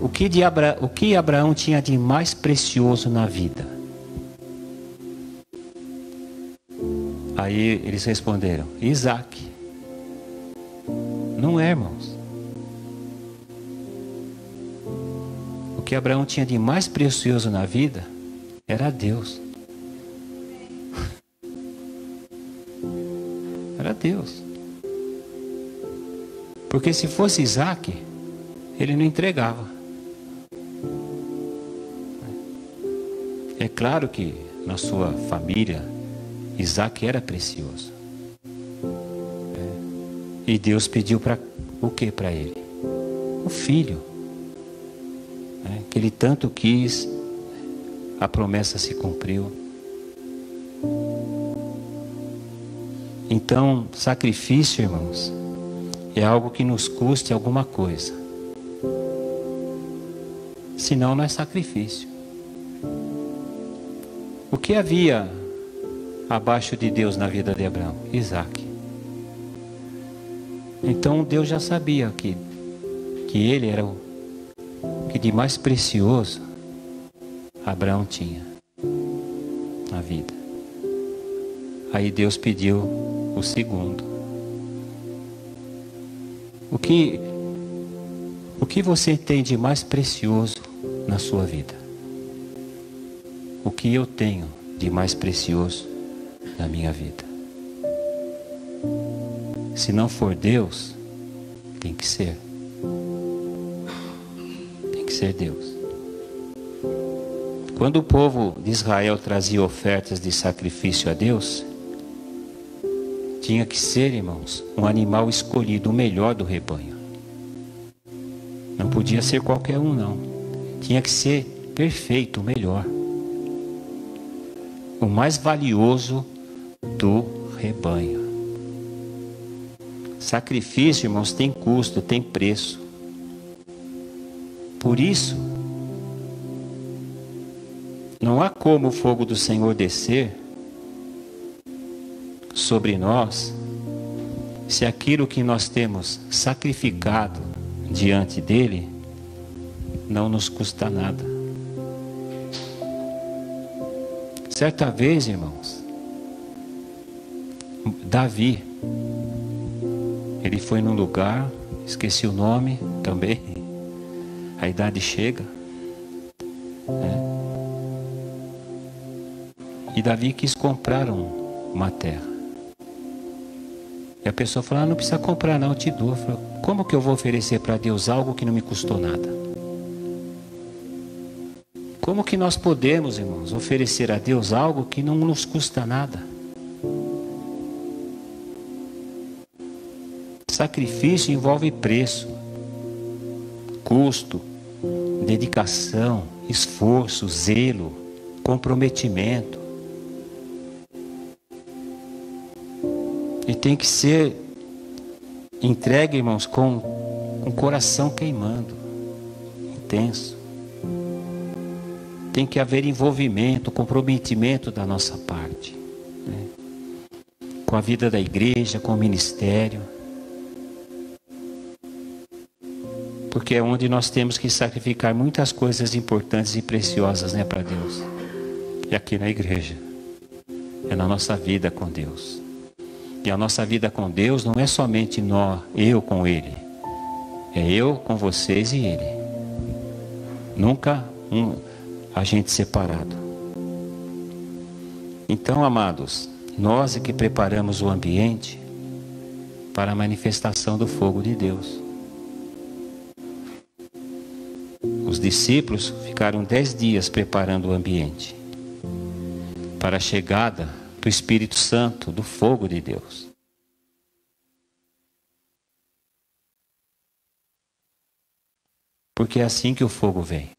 o que Abraão tinha de mais precioso na vida? Aí eles responderam: Isaac. Não é, irmãos. O que Abraão tinha de mais precioso na vida era Deus. Era Deus. Porque se fosse Isaac, ele não entregava. É claro que na sua família Isaac era precioso. E Deus pediu para o que para ele? O filho. Que ele tanto quis, a promessa se cumpriu. Então, sacrifício, irmãos, é algo que nos custe alguma coisa. Senão não é sacrifício. O que havia abaixo de Deus na vida de Abraão? Isaac. Então Deus já sabia que ele era o que de mais precioso Abraão tinha na vida. Aí Deus pediu o segundo. O que você tem de mais precioso na sua vida? O que eu tenho de mais precioso na minha vida? Se não for Deus, tem que ser. Tem que ser Deus. Quando o povo de Israel trazia ofertas de sacrifício a Deus, tinha que ser, irmãos, um animal escolhido, o melhor do rebanho. Não podia ser qualquer um, não. Tinha que ser perfeito, o melhor. O mais valioso do rebanho. Sacrifício, irmãos, tem custo, tem preço. Por isso, não há como o fogo do Senhor descer sobre nós, se aquilo que nós temos sacrificado diante dele não nos custa nada. Certa vez, irmãos, Davi, ele foi num lugar, esqueci o nome também, a idade chega, né? E Davi quis comprar uma terra. E a pessoa falou, não precisa comprar não, eu te dou. Eu falei, como que eu vou oferecer para Deus algo que não me custou nada? Como que nós podemos, irmãos, oferecer a Deus algo que não nos custa nada? Sacrifício envolve preço, custo, dedicação, esforço, zelo, comprometimento. E tem que ser entregue, irmãos, com um coração queimando, intenso. Tem que haver envolvimento, comprometimento da nossa parte, né? Com a vida da igreja, com o ministério. Porque é onde nós temos que sacrificar muitas coisas importantes e preciosas, né, para Deus. E aqui na igreja. É na nossa vida com Deus. E a nossa vida com Deus não é somente eu com Ele. É eu com vocês e Ele. Nunca a gente separado. Então, amados, nós é que preparamos o ambiente para a manifestação do fogo de Deus. Os discípulos ficaram 10 dias preparando o ambiente para a chegada do Espírito Santo, do fogo de Deus. Porque é assim que o fogo vem.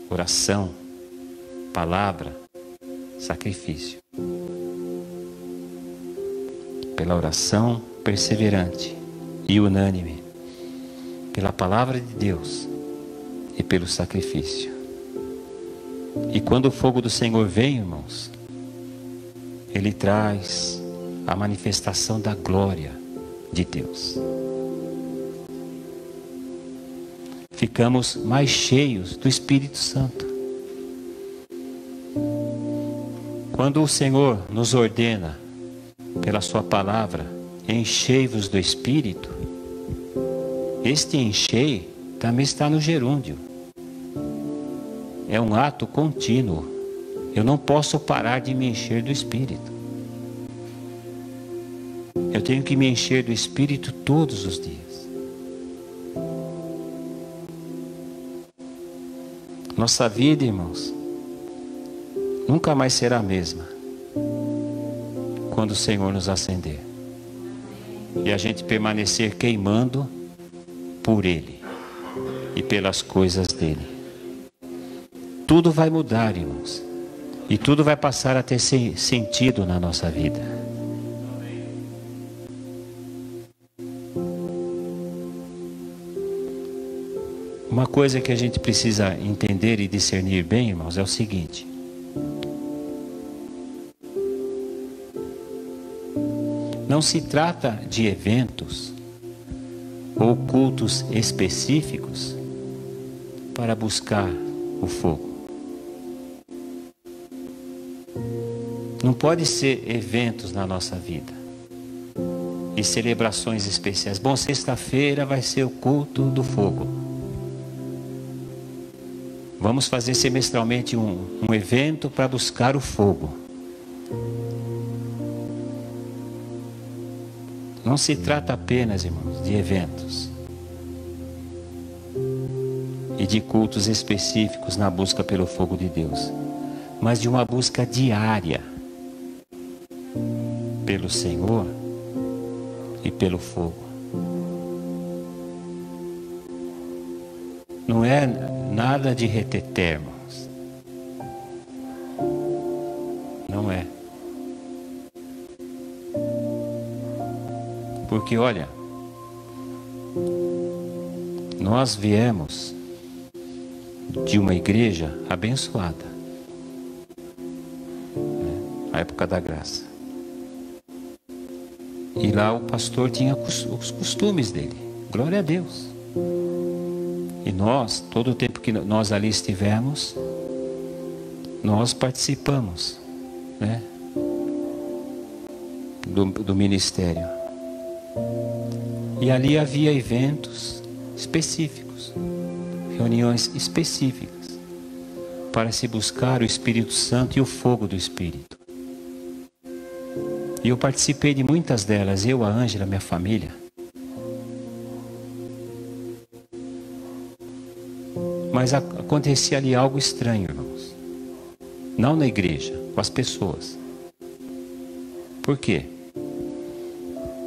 Oração, palavra, sacrifício. Pela oração perseverante e unânime, pela palavra de Deus e pelo sacrifício. E quando o fogo do Senhor vem, irmãos, ele traz a manifestação da glória de Deus. Ficamos mais cheios do Espírito Santo. Quando o Senhor nos ordena, pela sua palavra, enchei-vos do Espírito, este encher também está no gerúndio. É um ato contínuo. Eu não posso parar de me encher do Espírito. Eu tenho que me encher do Espírito todos os dias. Nossa vida, irmãos, nunca mais será a mesma quando o Senhor nos acender e a gente permanecer queimando por Ele e pelas coisas dEle. Tudo vai mudar, irmãos. E tudo vai passar a ter sentido na nossa vida. Uma coisa que a gente precisa entender e discernir bem, irmãos, é o seguinte: não se trata de eventos ou cultos específicos para buscar o fogo. Não pode ser eventos na nossa vida e celebrações especiais. Bom, sexta-feira vai ser o culto do fogo. Vamos fazer semestralmente um evento para buscar o fogo. Não se trata apenas, irmãos, de eventos e de cultos específicos na busca pelo fogo de Deus, mas de uma busca diária pelo Senhor e pelo fogo. Não é nada de reteté, irmãos. Não é. Porque olha, nós viemos de uma igreja abençoada, a época da graça. E lá o pastor tinha os costumes dele. Glória a Deus. E nós, todo o tempo que nós ali estivemos, nós participamos, né, do ministério. E ali havia eventos específicos, reuniões específicas, para se buscar o Espírito Santo e o fogo do Espírito. E eu participei de muitas delas, eu, a Ângela, minha família. Mas acontecia ali algo estranho, irmãos. Não na igreja, com as pessoas. Por quê?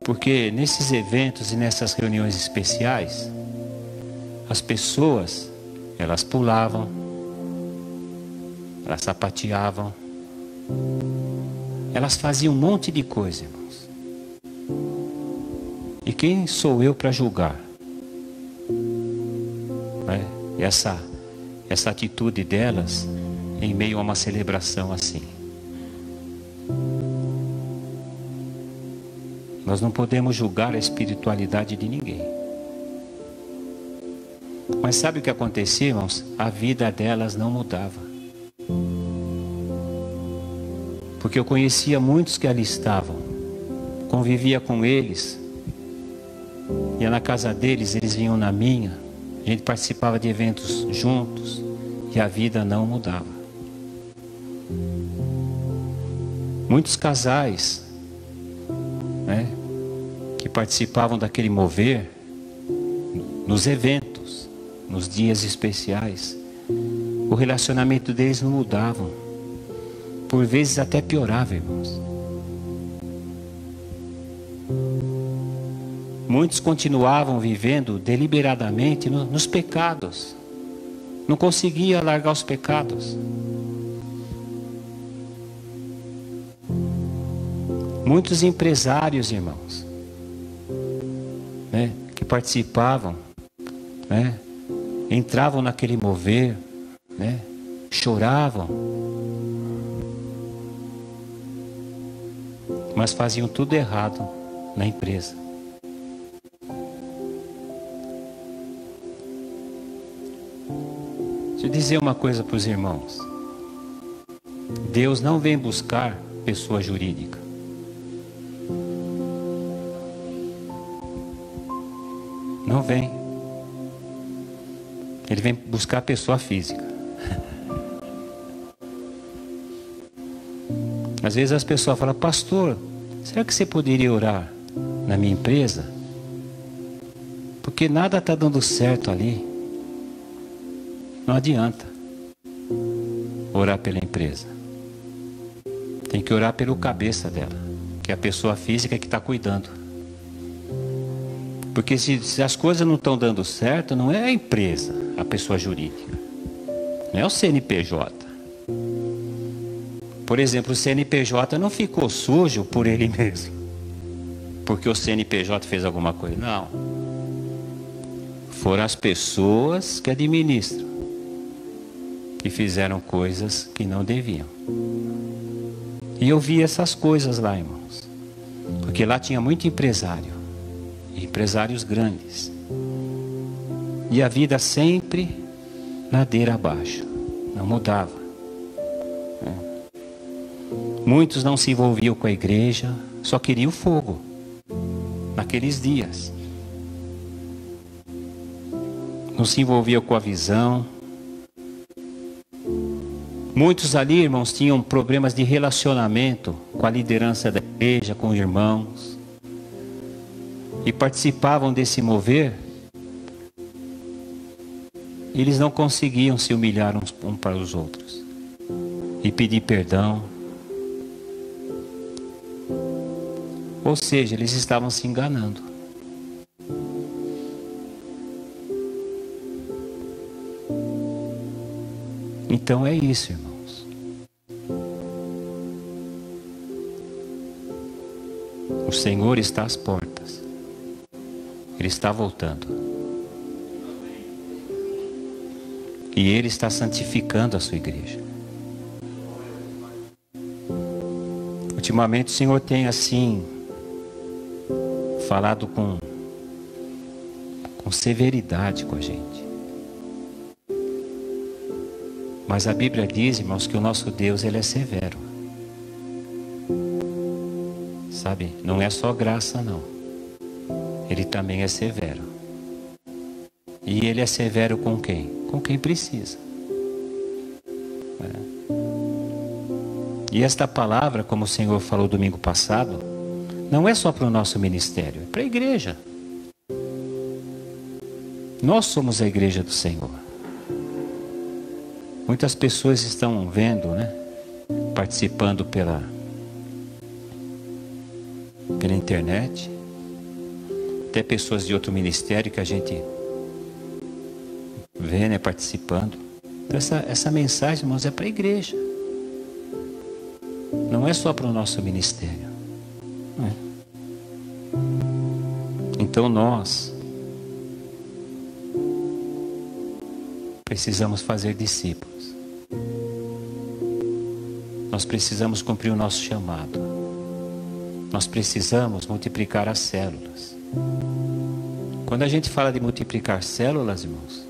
Porque nesses eventos e nessas reuniões especiais, as pessoas, elas pulavam, elas sapateavam, elas faziam um monte de coisa, irmãos. E quem sou eu para julgar, né, essa atitude delas em meio a uma celebração assim? Nós não podemos julgar a espiritualidade de ninguém. Mas sabe o que acontecia, irmãos? A vida delas não mudava. Porque eu conhecia muitos que ali estavam, convivia com eles, ia na casa deles, eles vinham na minha, a gente participava de eventos juntos e a vida não mudava. Muitos casais, né, que participavam daquele mover, nos eventos, nos dias especiais, o relacionamento deles não mudava. Por vezes até piorava, irmãos. Muitos continuavam vivendo deliberadamente nos pecados. Não conseguia largar os pecados. Muitos empresários, irmãos, né, que participavam, né, entravam naquele mover, né, choravam, mas faziam tudo errado na empresa. Deixa eu dizer uma coisa para os irmãos. Deus não vem buscar pessoa jurídica. Não vem. Ele vem buscar pessoa física. Às vezes as pessoas falam: pastor, será que você poderia orar na minha empresa? Porque nada está dando certo ali. Não adianta orar pela empresa. Tem que orar pelo cabeça dela, que é a pessoa física que está cuidando. Porque se as coisas não estão dando certo, não é a empresa, a pessoa jurídica. Não é o CNPJ. Por exemplo, o CNPJ não ficou sujo por ele mesmo, porque o CNPJ fez alguma coisa. Não. Foram as pessoas que administram, que fizeram coisas que não deviam. E eu vi essas coisas lá, irmãos. Porque lá tinha muito empresário. Empresários grandes. E a vida sempre ladeira abaixo. Não mudava. Muitos não se envolviam com a igreja. Só queriam fogo. Naqueles dias. Não se envolviam com a visão. Muitos ali, irmãos, tinham problemas de relacionamento com a liderança da igreja, com irmãos. E participavam desse mover. Eles não conseguiam se humilhar uns para os outros. E pedir perdão. Ou seja, eles estavam se enganando. Então é isso, irmãos. O Senhor está às portas. Ele está voltando. E Ele está santificando a sua igreja. Ultimamente o Senhor tem assim falado com severidade com a gente. Mas a Bíblia diz, irmãos, que o nosso Deus, Ele é severo. Sabe? Não é só graça, não. Ele também é severo. E Ele é severo com quem? Com quem precisa. E esta palavra, como o Senhor falou domingo passado, não é só para o nosso ministério, é para a igreja. Nós somos a igreja do Senhor. Muitas pessoas estão vendo, né? Participando pela internet. Até pessoas de outro ministério que a gente vê, né? Participando. Então, essa mensagem, irmãos, é para a igreja. Não é só para o nosso ministério. Não é? Então nós precisamos fazer discípulos. Nós precisamos cumprir o nosso chamado. Nós precisamos multiplicar as células. Quando a gente fala de multiplicar células, irmãos,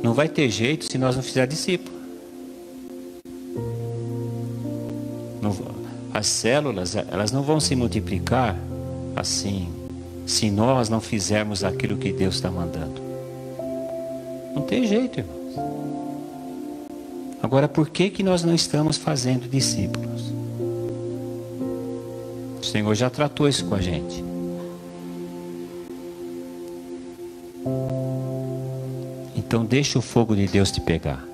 não vai ter jeito se nós não fizermos discípulo. As células, elas não vão se multiplicar assim, se nós não fizermos aquilo que Deus está mandando. Não tem jeito, irmãos. Agora, por que nós não estamos fazendo discípulos? O Senhor já tratou isso com a gente. Então deixa o fogo de Deus te pegar.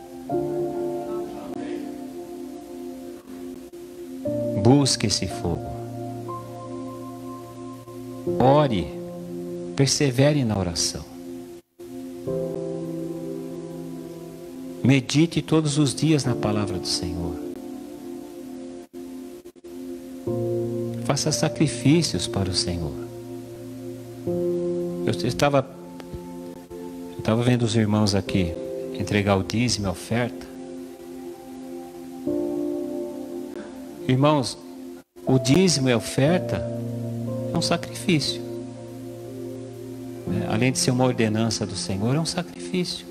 Busque esse fogo. Ore. Persevere na oração. Medite todos os dias na palavra do Senhor. Faça sacrifícios para o Senhor. Eu estava vendo os irmãos aqui entregar o dízimo, a oferta. Irmãos, o dízimo e a oferta é um sacrifício. Além de ser uma ordenança do Senhor, é um sacrifício.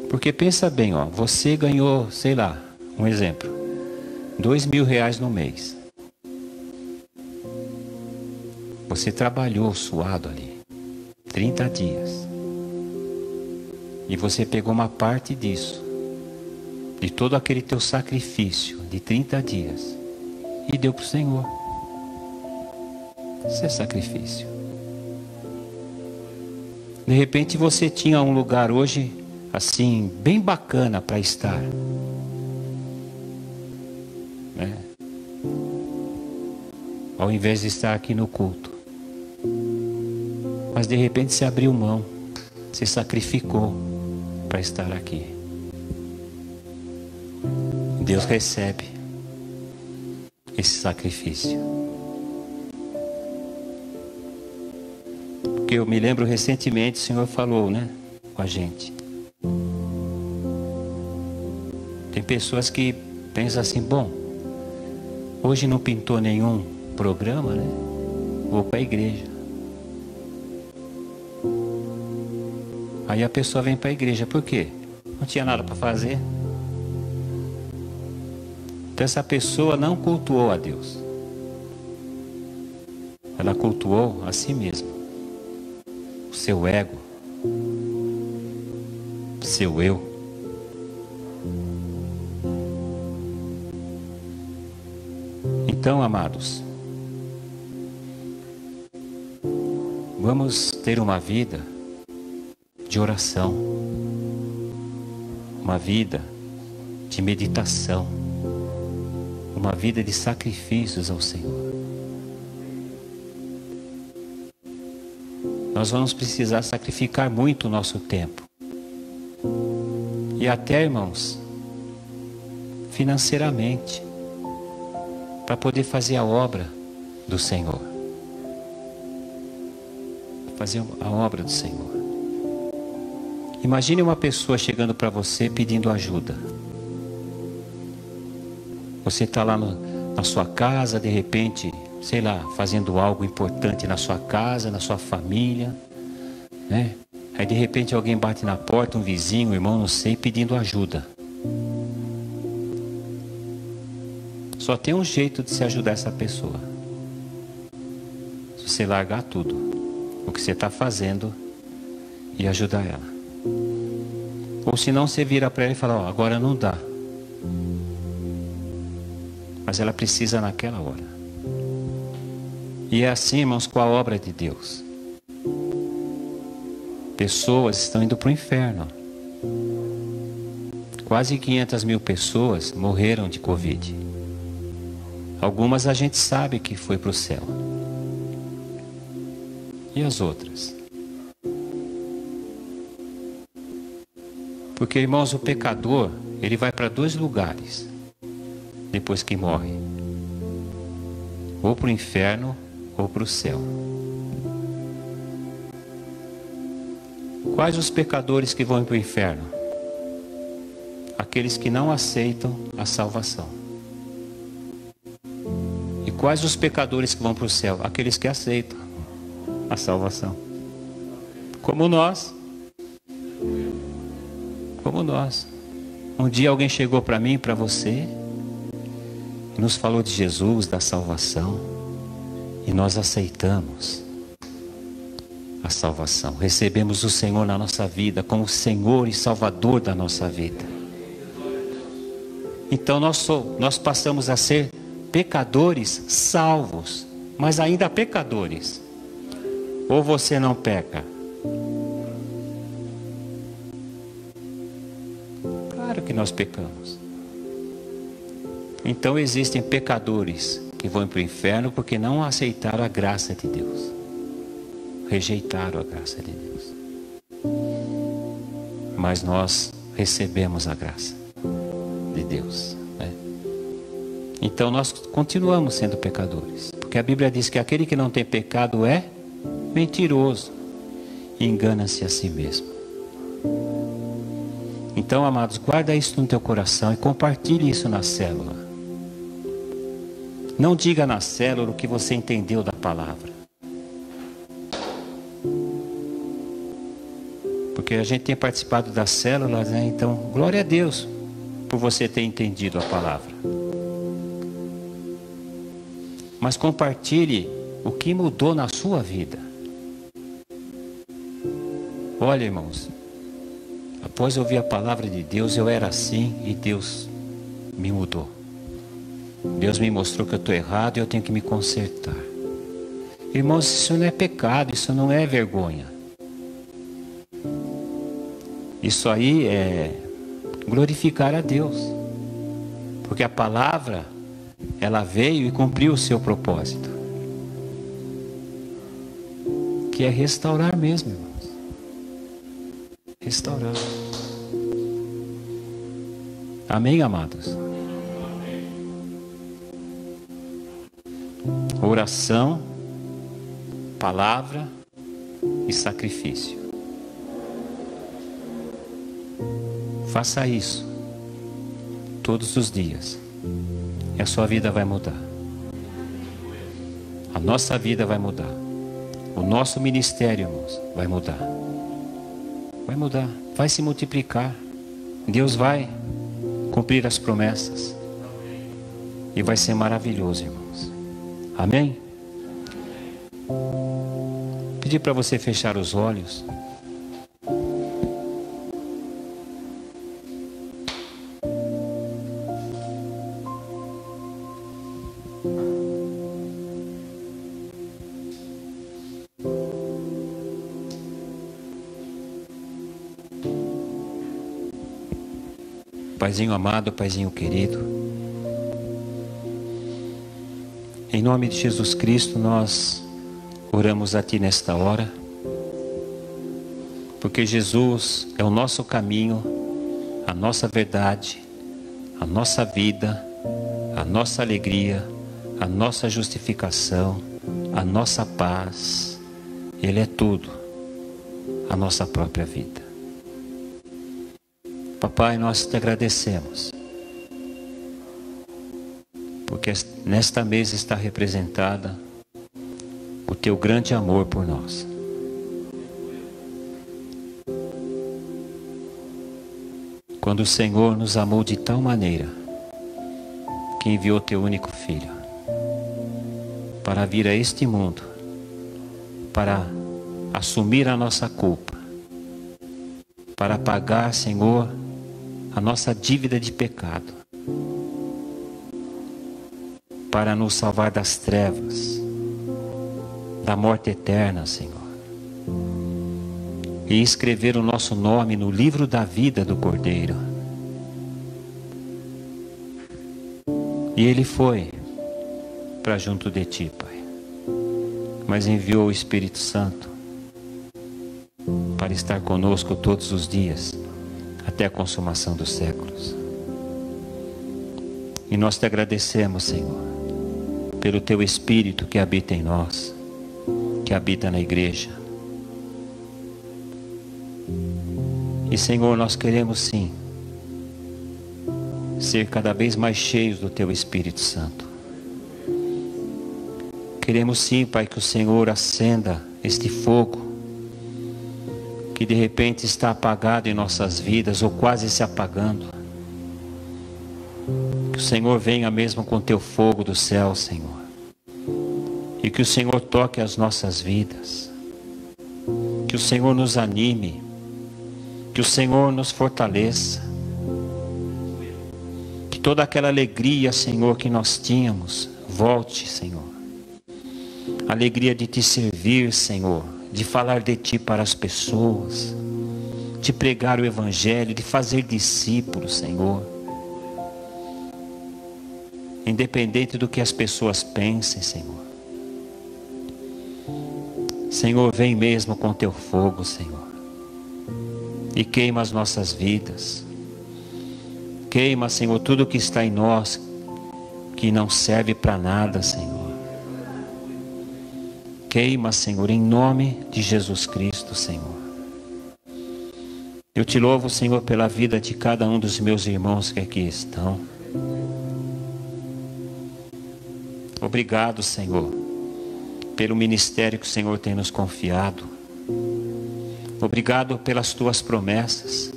Porque pensa bem, ó, você ganhou, sei lá, um exemplo, R$2.000 no mês. Você trabalhou suado ali, 30 dias. E você pegou uma parte disso, de todo aquele teu sacrifício de 30 dias, e deu para o Senhor. Isso é sacrifício. De repente você tinha um lugar hoje, assim, bem bacana para estar. Né? Ao invés de estar aqui no culto. Mas de repente você abriu mão, se sacrificou para estar aqui. Deus recebe esse sacrifício. Porque eu me lembro recentemente, o Senhor falou, né, com a gente. Tem pessoas que pensam assim, bom, hoje não pintou nenhum programa, né? Vou para a igreja. Aí a pessoa vem para a igreja, por quê? Não tinha nada para fazer. Então essa pessoa não cultuou a Deus. Ela cultuou a si mesma. O seu ego. O seu eu. Então, amados, vamos ter uma vida de oração, uma vida de meditação, uma vida de sacrifícios ao Senhor. Nós vamos precisar sacrificar muito o nosso tempo. E até, irmãos, financeiramente, para poder fazer a obra do Senhor. Fazer a obra do Senhor. Imagine uma pessoa chegando para você pedindo ajuda. Você está lá na sua casa, de repente, sei lá, fazendo algo importante na sua casa, na sua família, né? Aí de repente alguém bate na porta, um vizinho, um irmão, não sei, pedindo ajuda. Só tem um jeito de se ajudar essa pessoa. Se você largar tudo, o que você está fazendo, e ajudar ela. Ou se não, você vira para ela e fala, ó, agora não dá. Mas ela precisa naquela hora. E é assim, irmãos, com a obra de Deus. Pessoas estão indo para o inferno. Quase 500 mil pessoas morreram de Covid. Algumas a gente sabe que foi para o céu. E as outras? Porque, irmãos, o pecador, ele vai para 2 lugares depois que morre. Ou para o inferno, ou para o céu. Quais os pecadores que vão para o inferno? Aqueles que não aceitam a salvação. E quais os pecadores que vão para o céu? Aqueles que aceitam a salvação. Como nós. Como nós. Um dia alguém chegou para mim, para você, e nos falou de Jesus, da salvação, e nós aceitamos a salvação. Recebemos o Senhor na nossa vida como Senhor e Salvador da nossa vida. Então nós passamos a ser pecadores salvos, mas ainda pecadores. Ou você não peca? Claro que nós pecamos. Então existem pecadores que vão para o inferno porque não aceitaram a graça de Deus. Rejeitaram a graça de Deus. Mas nós recebemos a graça de Deus, né? Então nós continuamos sendo pecadores. Porque a Bíblia diz que aquele que não tem pecado é mentiroso e engana-se a si mesmo. Então, amados, guarda isso no teu coração e compartilhe isso na célula. Não diga na célula o que você entendeu da palavra. Porque a gente tem participado das células, né? Então, glória a Deus por você ter entendido a palavra. Mas compartilhe o que mudou na sua vida. Olha, irmãos, após ouvir a palavra de Deus, eu era assim e Deus me mudou. Deus me mostrou que eu estou errado e eu tenho que me consertar. Irmãos, isso não é pecado, isso não é vergonha. Isso aí é glorificar a Deus. Porque a palavra, ela veio e cumpriu o seu propósito. Que é restaurar mesmo, irmãos. Restaurar. Amém, amados? Oração, palavra e sacrifício. Faça isso todos os dias e a sua vida vai mudar. A nossa vida vai mudar. O nosso ministério, irmãos, vai mudar. Vai mudar, vai se multiplicar. Deus vai cumprir as promessas. E vai ser maravilhoso, irmãos. Amém? Pedir para você fechar os olhos. Paizinho amado, Paizinho querido, em nome de Jesus Cristo nós oramos a Ti nesta hora, porque Jesus é o nosso caminho, a nossa verdade, a nossa vida, a nossa alegria, a nossa justificação, a nossa paz. Ele é tudo, a nossa própria vida. Papai, nós te agradecemos, porque nesta mesa está representada o teu grande amor por nós. Quando o Senhor nos amou de tal maneira que enviou teu único Filho para vir a este mundo, para assumir a nossa culpa, para pagar, Senhor, a nossa dívida de pecado, para nos salvar das trevas, da morte eterna, Senhor, e escrever o nosso nome no livro da vida do Cordeiro. E Ele foi para junto de Ti, Pai, mas enviou o Espírito Santo para estar conosco todos os dias, até a consumação dos séculos. E nós te agradecemos, Senhor, pelo Teu Espírito que habita em nós, que habita na igreja. E, Senhor, nós queremos sim ser cada vez mais cheios do Teu Espírito Santo. Queremos sim, Pai, que o Senhor acenda este fogo que de repente está apagado em nossas vidas, ou quase se apagando. Que o Senhor venha mesmo com teu fogo do céu, Senhor. E que o Senhor toque as nossas vidas. Que o Senhor nos anime. Que o Senhor nos fortaleça. Que toda aquela alegria, Senhor, que nós tínhamos, volte, Senhor. Alegria de te servir, Senhor. De falar de Ti para as pessoas, de pregar o Evangelho, de fazer discípulos, Senhor. Independente do que as pessoas pensem, Senhor. Senhor, vem mesmo com Teu fogo, Senhor. E queima as nossas vidas. Queima, Senhor, tudo que está em nós, que não serve para nada, Senhor. Queima, Senhor, em nome de Jesus Cristo, Senhor. Eu te louvo, Senhor, pela vida de cada um dos meus irmãos que aqui estão. Obrigado, Senhor, pelo ministério que o Senhor tem nos confiado. Obrigado pelas Tuas promessas.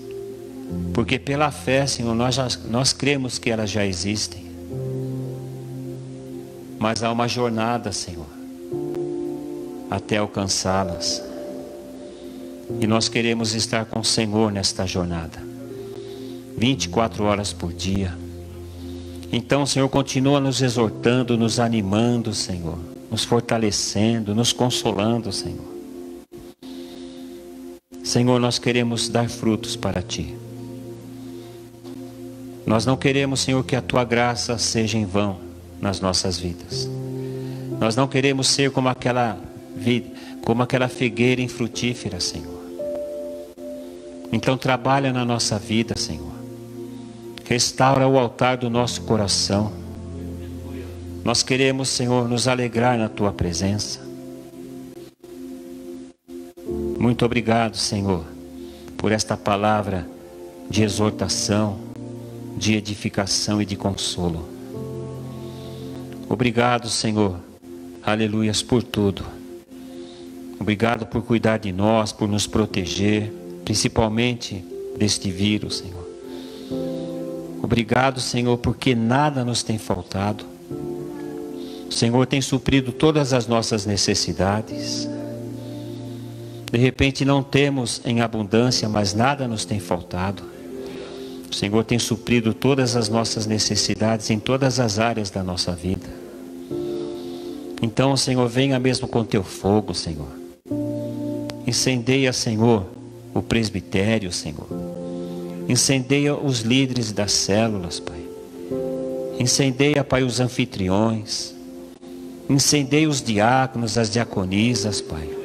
Porque pela fé, Senhor, nós cremos que elas já existem. Mas há uma jornada, Senhor, até alcançá-las. E nós queremos estar com o Senhor nesta jornada, 24 horas por dia. Então, Senhor, continua nos exortando, nos animando, Senhor, nos fortalecendo, nos consolando, Senhor. Senhor, nós queremos dar frutos para Ti. Nós não queremos, Senhor, que a Tua graça seja em vão nas nossas vidas. Nós não queremos ser como aquela figueira infrutífera, Senhor. Então trabalha na nossa vida, Senhor. Restaura o altar do nosso coração. Nós queremos, Senhor, nos alegrar na Tua presença. Muito obrigado, Senhor, por esta palavra de exortação, de edificação e de consolo. Obrigado, Senhor, aleluias, por tudo. Obrigado por cuidar de nós, por nos proteger, principalmente deste vírus, Senhor. Obrigado, Senhor, porque nada nos tem faltado. O Senhor tem suprido todas as nossas necessidades. De repente não temos em abundância, mas nada nos tem faltado. O Senhor tem suprido todas as nossas necessidades em todas as áreas da nossa vida. Então, Senhor, venha mesmo com teu fogo, Senhor. Incendeia, Senhor, o presbitério, Senhor. Incendeia os líderes das células, Pai. Incendeia, Pai, os anfitriões. Incendeia os diáconos, as diaconisas, Pai.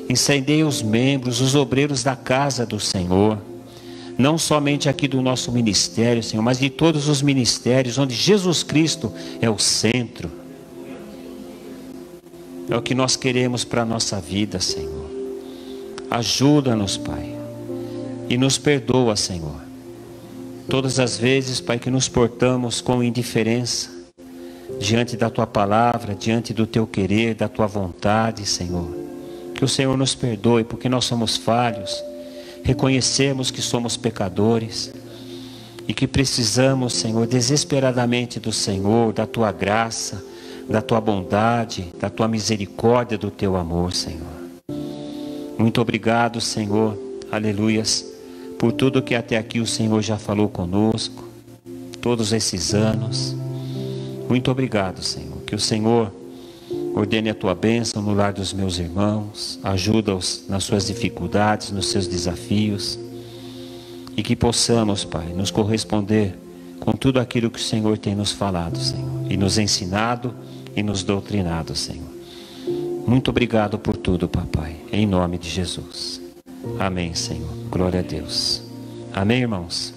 Incendeia os membros, os obreiros da casa do Senhor. Não somente aqui do nosso ministério, Senhor, mas de todos os ministérios, onde Jesus Cristo é o centro. É o que nós queremos para a nossa vida, Senhor. Ajuda-nos, Pai. E nos perdoa, Senhor. Todas as vezes, Pai, que nos portamos com indiferença diante da Tua palavra, diante do Teu querer, da Tua vontade, Senhor. Que o Senhor nos perdoe, porque nós somos falhos. Reconhecemos que somos pecadores. E que precisamos, Senhor, desesperadamente do Senhor, da Tua graça, da Tua bondade, da Tua misericórdia, do Teu amor, Senhor. Muito obrigado, Senhor, aleluias, por tudo que até aqui o Senhor já falou conosco, todos esses anos. Muito obrigado, Senhor, que o Senhor ordene a Tua bênção no lar dos meus irmãos, ajuda-os nas suas dificuldades, nos seus desafios, e que possamos, Pai, nos corresponder com tudo aquilo que o Senhor tem nos falado, Senhor, e nos ensinado e nos doutrinado, Senhor. Muito obrigado por tudo, papai, em nome de Jesus. Amém, Senhor. Glória a Deus. Amém, irmãos?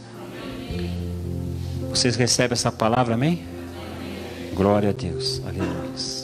Vocês recebem essa palavra, amém? Glória a Deus. Aleluia.